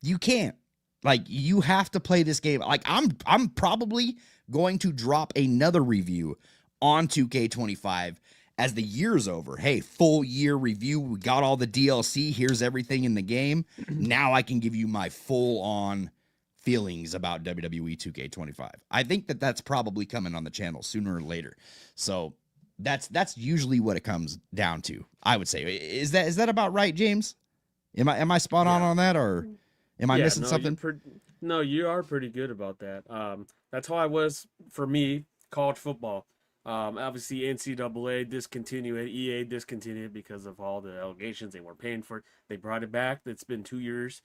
You can't. Like you have to play this game. Like I'm probably going to drop another review on 2K25 as the year's over. Hey, full year review. We got all the DLC. Here's everything in the game. Now I can give you my full on feelings about WWE 2K25. I think that that's probably coming on the channel sooner or later. So that's usually what it comes down to. I would say. Is that about right, James? Am I spot on that, or am I missing something? No, you are pretty good about that. That's how I was for me, college football. Obviously NCAA discontinued it, EA discontinued it because of all the allegations they weren't paying for it. They brought it back. It's been 2 years.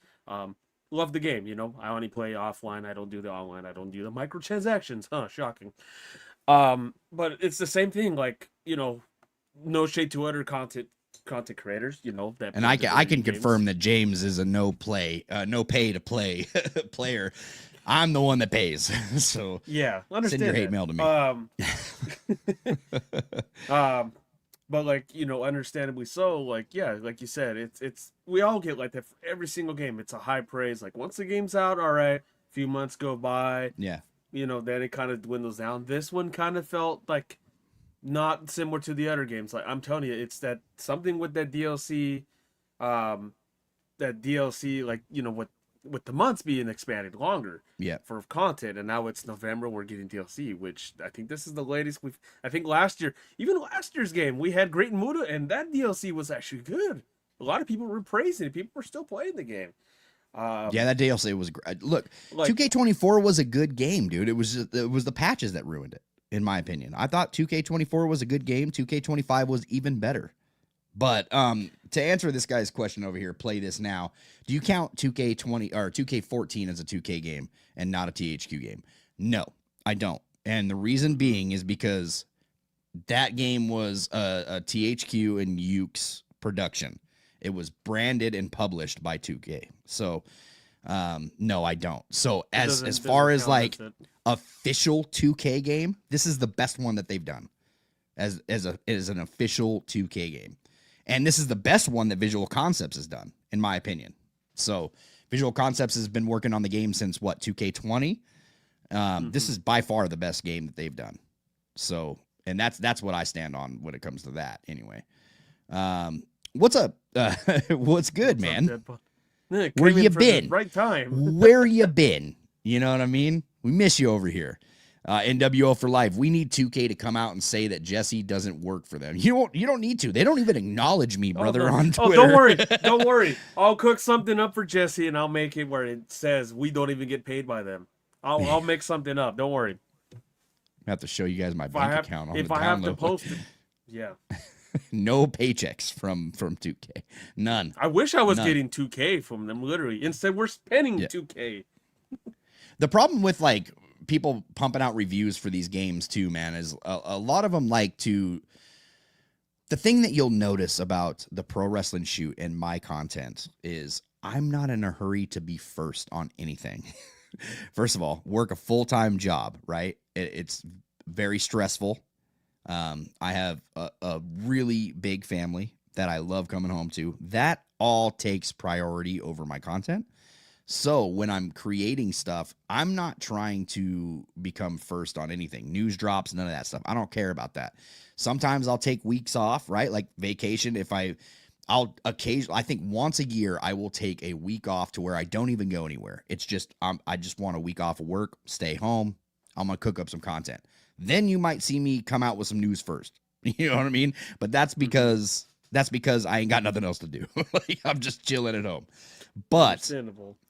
Love the game, you know. I only play offline. I don't do the online. I don't do the microtransactions. Shocking. But it's the same thing. Like, you know, no shade to other content creators, you know, that. And I can confirm that James is a no pay to play player. I'm the one that pays. So yeah, understand send your hate mail to me. But like, you know, understandably so, like, yeah, like you said, it's we all get like that for every single game. It's a high praise. Like once the game's out, all right, a few months go by. Yeah. You know, then it kind of dwindles down. This one kind of felt like not similar to the other games. Like I'm telling you, it's that something with that DLC, um, like with the months being expanded longer Yeah. for content, and now it's November. We're getting DLC, which I think this is the latest we've. I think last year, even last year's game, we had Great Muda, and that DLC was actually good. A lot of people were praising it. People were still playing the game. Yeah, Um, that DLC was great. Look, like 2K24 was a good game, dude. It was the patches that ruined it, in my opinion. I thought 2K24 was a good game. 2K25 was even better. But to answer this guy's question over here, play this now. Do you count 2K20 or 2K14 as a 2K game and not a THQ game? No, I don't. And the reason being is because that game was a THQ and Yuke's production. It was branded and published by 2K. So no, I don't. So as far as like official 2K game, this is the best one that they've done as an official 2K game. And this is the best one that Visual Concepts has done, in my opinion. So Visual Concepts has been working on the game since what, 2K20? This is by far the best game that they've done. So, and that's what I stand on when it comes to that anyway. What's up? What's good, man? Where you been? Right time. Where you been? You know what I mean? We miss you over here. NWO for life. We need 2K to come out and say that Jesse doesn't work for them. You don't need to. They don't even acknowledge me, brother, on Twitter. Oh, don't worry. I'll cook something up for Jesse and I'll make it where it says we don't even get paid by them. I'll make something up. Don't worry. I have to show you guys my bank account on if the I have to download. post it. Yeah. No paychecks from 2K. None. I wish I was getting 2K from them, literally. Instead, we're spending 2K. The problem with like people pumping out reviews for these games too, man, is a lot of them like to. The thing that you'll notice about the Pro Wrestling Shoot and my content is I'm not in a hurry to be first on anything. First of all, work a full-time job, right? It's very stressful. I have a really big family that I love coming home to. That all takes priority over my content. So when I'm creating stuff, I'm not trying to become first on anything. News drops, none of that stuff. I don't care about that. Sometimes I'll take weeks off, right? Like vacation. I'll occasionally, I think once a year, I will take a week off to where I don't even go anywhere. It's just, I just want a week off of work, stay home. I'm going to cook up some content. Then you might see me come out with some news first. You know what I mean? But that's because I ain't got nothing else to do. Like, I'm just chilling at home. But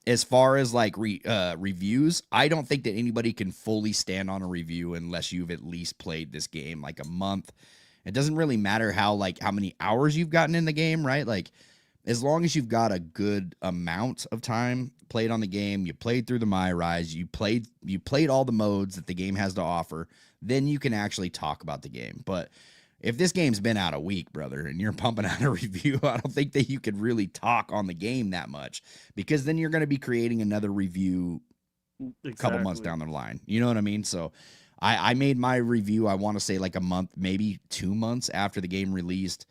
as far as like reviews, I don't think that anybody can fully stand on a review unless you've at least played this game like a month. It doesn't really matter how many hours you've gotten in the game, right? Like, as long as you've got a good amount of time played on the game, you played through the My Rise, you played all the modes that the game has to offer, then you can actually talk about the game. But if this game's been out a week, brother, and you're pumping out a review, I don't think that you could really talk on the game that much, because then you're going to be creating another review a couple months down the line. You know what I mean? So I made my review, I want to say like a month, maybe 2 months after the game released.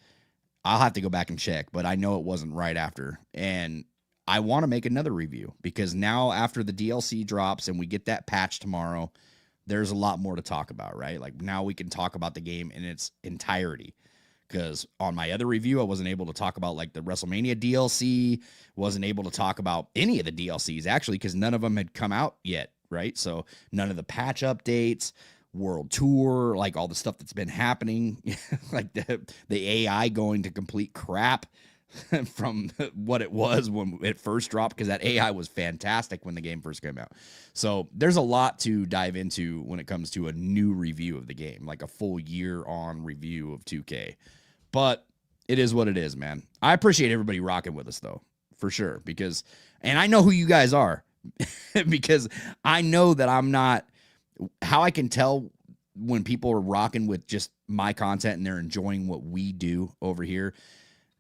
I'll have to go back and check, but I know it wasn't right after. And I want to make another review because now after the DLC drops and we get that patch tomorrow, there's a lot more to talk about, right? Like now we can talk about the game in its entirety. Because on my other review, I wasn't able to talk about like the WrestleMania DLC, wasn't able to talk about any of the DLCs actually, because none of them had come out yet, right? So none of the patch updates, World Tour, like all the stuff that's been happening, like the AI going to complete crap from what it was when it first dropped, because that AI was fantastic when the game first came out. So there's a lot to dive into when it comes to a new review of the game, like a full year on review of 2K. But it is what it is, man. I appreciate everybody rocking with us though, for sure, because, and I know who you guys are, because I know that I'm not, how I can tell when people are rocking with just my content and they're enjoying what we do over here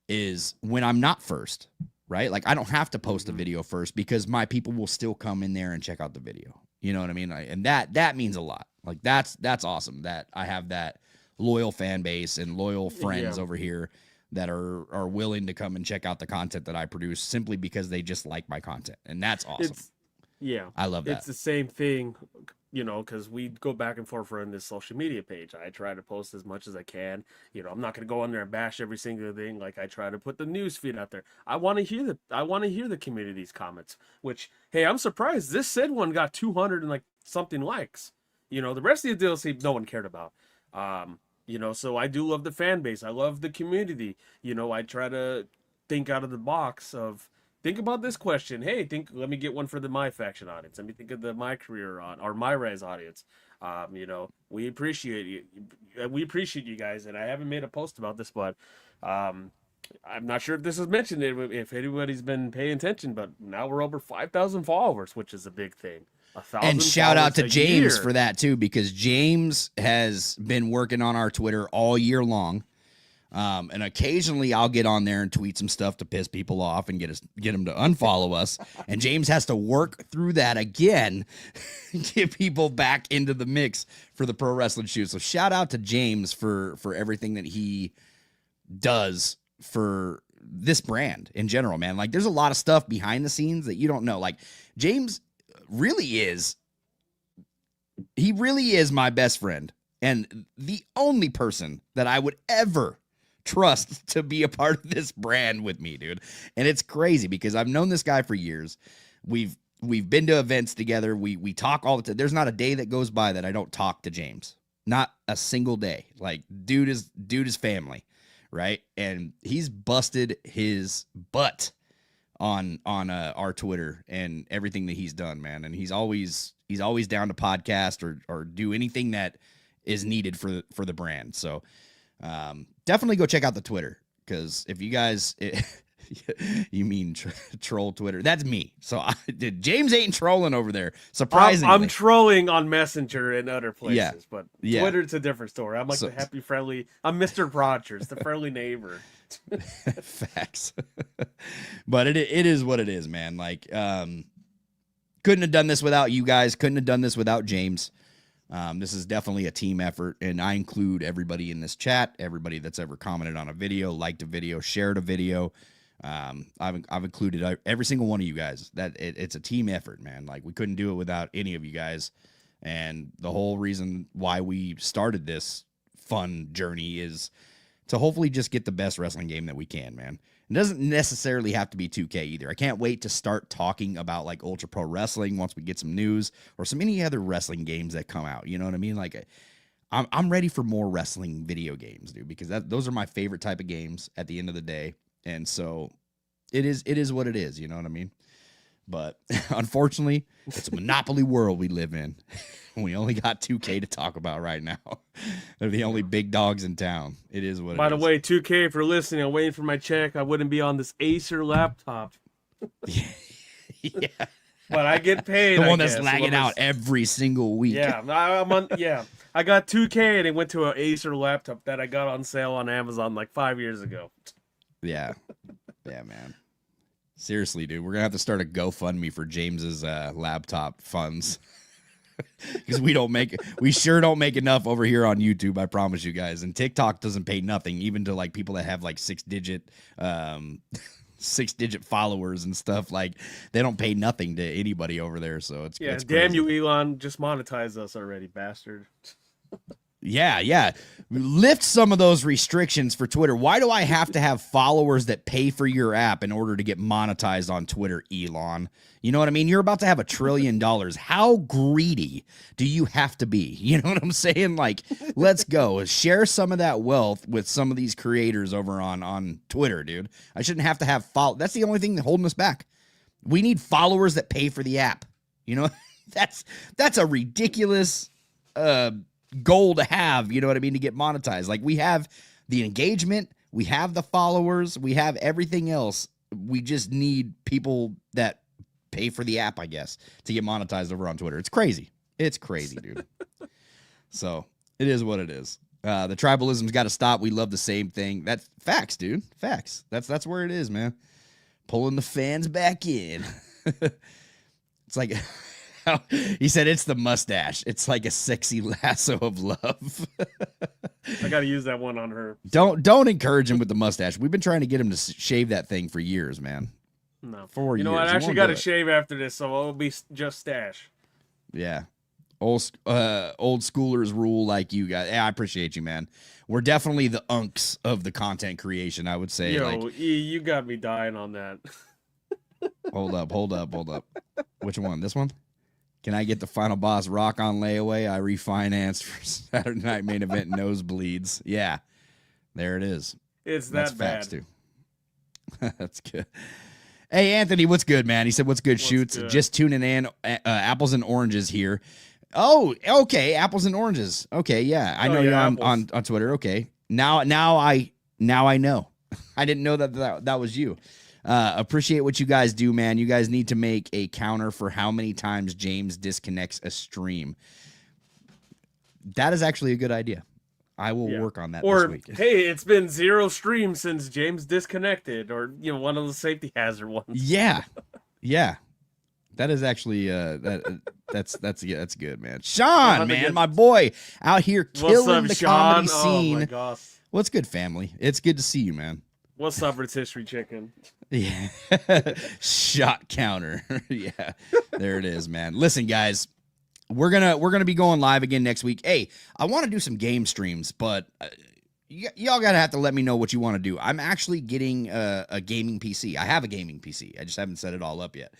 is when I'm not first, right? Like I don't have to post a video first because my people will still come in there and check out the video. You know what I mean? And that means a lot. Like that's awesome that I have that loyal fan base and loyal friends over here that are willing to come and check out the content that I produce simply because they just like my content. And that's awesome. Yeah. I love that. It's the same thing. because we go back and forth on this social media page. I try to post as much as I can. I'm not going to go on there and bash every single thing. Like, I try to put the news feed out there. I want to hear the community's comments, which, hey, I'm surprised this said one got 200 and like something likes. The rest of the DLC no one cared about. So I do love the fan base. I love the community. I try to think out of the box of, think about this question. Hey, let me get one for the My Faction audience. Let me think of the My Career or My Res audience. We appreciate you. We appreciate you guys. And I haven't made a post about this, but I'm not sure if this is mentioned, if anybody's been paying attention, but now we're over 5,000 followers, which is a big thing. And shout out to James for that too, because James has been working on our Twitter all year long. And occasionally I'll get on there and tweet some stuff to piss people off and get them to unfollow us. And James has to work through that again, get people back into the mix for the Pro Wrestling Shoot. So shout out to James for everything that he does for this brand in general, man. Like, there's a lot of stuff behind the scenes that you don't know. Like, James really is my best friend and the only person that I would ever trust to be a part of this brand with me, dude. And it's crazy because I've known this guy for years. We've been to events together. We talk all the time. There's not a day that goes by that I don't talk to James. Not a single day. Like, dude is family, right? And he's busted his butt on our Twitter and everything that he's done, man. And he's always down to podcast or do anything that is needed for the brand. So definitely go check out the Twitter, because if you guys you mean troll Twitter, that's me. So James ain't trolling over there, surprisingly. I'm trolling on Messenger and other places, but Yeah. Twitter's a different story. I'm like the happy, friendly, I'm Mr. Rogers, the friendly neighbor. Facts. But it is what it is, man. Like, couldn't have done this without you guys. Couldn't have done this without James. This is definitely a team effort, and I include everybody in this chat, everybody that's ever commented on a video, liked a video, shared a video. I've included every single one of you guys. It's a team effort, man. Like, we couldn't do it without any of you guys. And the whole reason why we started this fun journey is to hopefully just get the best wrestling game that we can, man. It doesn't necessarily have to be 2K either. I can't wait to start talking about like Ultra Pro Wrestling once we get some news or some any other wrestling games that come out. You know what I mean? Like, I'm ready for more wrestling video games, dude, because those are my favorite type of games at the end of the day. And so it is what it is. You know what I mean? But unfortunately, it's a monopoly world we live in. We only got 2K to talk about right now. They're the only big dogs in town. It is what it is. By the way, 2K, if you're listening, I'm waiting for my check. I wouldn't be on this Acer laptop. Yeah. But I get paid. The one that's lagging out every single week. Yeah, I'm on. Yeah, I got 2K and it went to an Acer laptop that I got on sale on Amazon like 5 years ago. Yeah, man. Seriously, dude, we're gonna have to start a GoFundMe for James's laptop funds. Because we sure don't make enough over here on YouTube, I promise you guys. And TikTok doesn't pay nothing, even to like people that have like six digit followers and stuff. Like, they don't pay nothing to anybody over there. So it's damn crazy. you, Elon, just monetize us already, bastard. Yeah. Lift some of those restrictions for Twitter. Why do I have to have followers that pay for your app in order to get monetized on Twitter, Elon? You know what I mean? You're about to have $1 trillion. How greedy do you have to be? You know what I'm saying? Like, let's go. Share some of that wealth with some of these creators over on Twitter, dude. I shouldn't have to have That's the only thing holding us back. We need followers that pay for the app. You know, that's a ridiculous goal to have, you know what I mean, to get monetized. Like, we have the engagement, we have the followers, we have everything else. We just need people that pay for the app, I guess, to get monetized over on Twitter. It's crazy, dude. So it is what it is. The tribalism's got to stop. We love the same thing. That's facts, dude. Facts. That's where it is, man. Pulling the fans back in. It's like he said, it's the mustache. It's like a sexy lasso of love. I got to use that one on her. Don't encourage him with the mustache. We've been trying to get him to shave that thing for years, man. No. 4 years. You know what? I actually got to shave after this, so it'll be just stash. Yeah. old schoolers rule like you guys. Yeah, I appreciate you, man. We're definitely the unks of the content creation, I would say. Like, Yo, E, you got me dying on that. hold up. Which one? This one? Can I get the final boss rock on layaway? I refinanced for Saturday night main event nosebleeds. Yeah, there it is. It's That's that facts bad. too. That's good. Hey, Anthony, what's good, man? He said, what's good, What's shoots? good? Just tuning in. Apples and oranges here. Oh, okay. Apples and oranges. Okay, yeah. I know you yeah, on Twitter. Okay. Now I know. I didn't know that was you. Appreciate what you guys do, man. You guys need to make a counter for how many times James disconnects a stream. That is actually a good idea. I will work on that this week. Hey, it's been 0 streams since James disconnected, or one of the safety hazard ones. Yeah. That is actually that's good, man. Sean, man, my boy, out here killing the comedy scene. Oh my gosh. What's good, family? It's good to see you, man. What's up, rotisserie chicken? Yeah. Shot counter. Yeah. There it is, man. Listen, guys, we're gonna be going live again next week. Hey, I want to do some game streams, but y'all gotta have to let me know what you want to do. I'm actually getting a gaming PC. I have a gaming PC. I just haven't set it all up yet.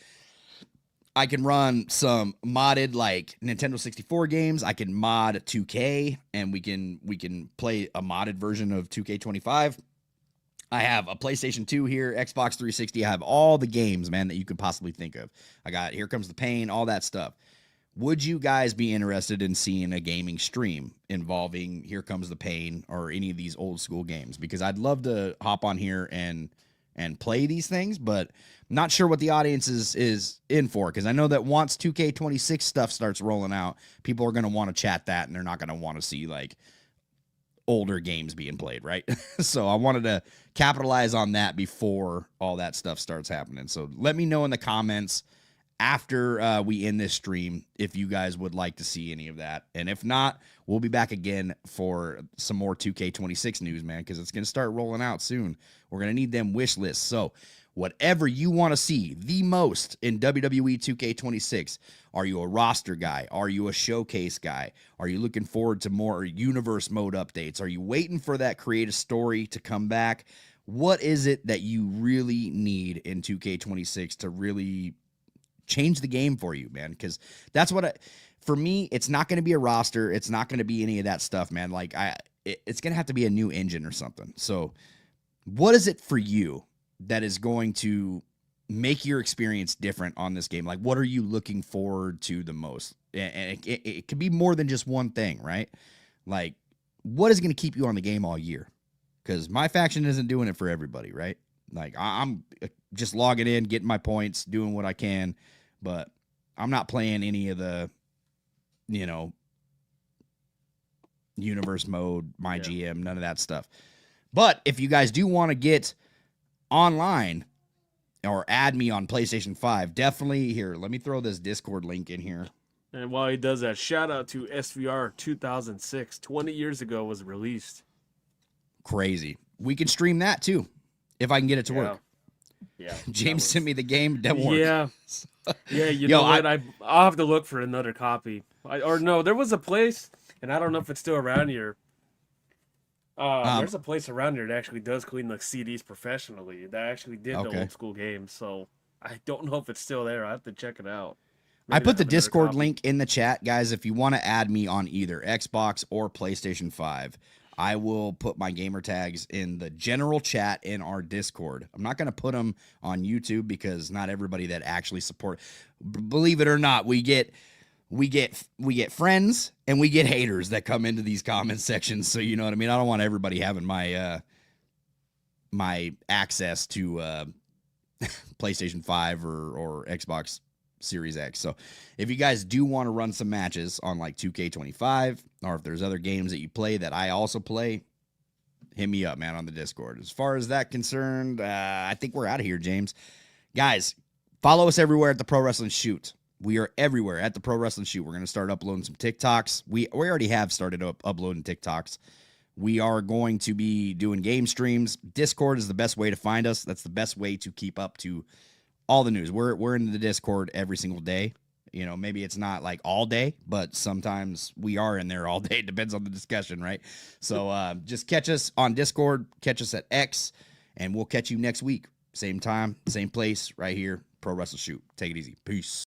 I can run some modded like Nintendo 64 games. I can mod 2K, and we can play a modded version of 2K25. I have a PlayStation 2 here, Xbox 360. I have all the games, man, that you could possibly think of. I got Here Comes the Pain, all that stuff. Would you guys be interested in seeing a gaming stream involving Here Comes the Pain or any of these old school games? Because I'd love to hop on here and play these things, but I'm not sure what the audience is in for, because I know that once 2K26 stuff starts rolling out, people are going to want to chat that, and they're not going to want to see like older games being played, right? So I wanted to capitalize on that before all that stuff starts happening. So let me know in the comments after we end this stream if you guys would like to see any of that. And if not, we'll be back again for some more 2K26 news, man, because it's going to start rolling out soon. We're going to need them wish lists. So whatever you want to see the most in WWE 2K26. Are you a roster guy? Are you a showcase guy? Are you looking forward to more universe mode updates? Are you waiting for that creative story to come back? What is it that you really need in 2K26 to really change the game for you, man? Because that's what for me, it's not going to be a roster. It's not going to be any of that stuff, man. Like it's going to have to be a new engine or something. So what is it for you that is going to make your experience different on this game? Like, what are you looking forward to the most? And it could be more than just one thing, right? Like, what is going to keep you on the game all year? Because my faction isn't doing it for everybody, right? Like, I'm just logging in, getting my points, doing what I can, but I'm not playing any of the, universe mode, my GM, none of that stuff. But if you guys do want to get online or add me on PlayStation 5, definitely here. Let me throw this Discord link in here. And while he does that, shout out to SVR 2006. 20 years ago was released. Crazy. We can stream that too, if I can get it to work. Yeah. James sent me the game. That worked. Yeah. Yeah, you know what? I'll have to look for another copy. There was a place, and I don't know if it's still around here. There's a place around here that actually does clean the CDs professionally. That actually did the old school games. So I don't know if it's still there. I have to check it out. Maybe I put the Discord link in the chat, guys. If you want to add me on either Xbox or PlayStation 5, I will put my gamer tags in the general chat in our Discord. I'm not going to put them on YouTube because not everybody that actually support. Believe it or not, we get friends and we get haters that come into these comment sections. So you know what I mean? I don't want everybody having my my access to PlayStation 5 or Xbox Series X. So if you guys do want to run some matches on like 2K25, or if there's other games that you play that I also play, hit me up, man, on the Discord. As far as that concerned, I think we're out of here, James. Guys, follow us everywhere at the Pro Wrestling Shoot. We are everywhere at the Pro Wrestling Shoot. We're going to start uploading some TikToks. We already have started uploading TikToks. We are going to be doing game streams. Discord is the best way to find us. That's the best way to keep up to all the news. We're in the Discord every single day. You know, maybe it's not like all day, but sometimes we are in there all day. It depends on the discussion, right? So just catch us on Discord, catch us at X, and we'll catch you next week. Same time, same place, right here. Pro Wrestle Shoot. Take it easy. Peace.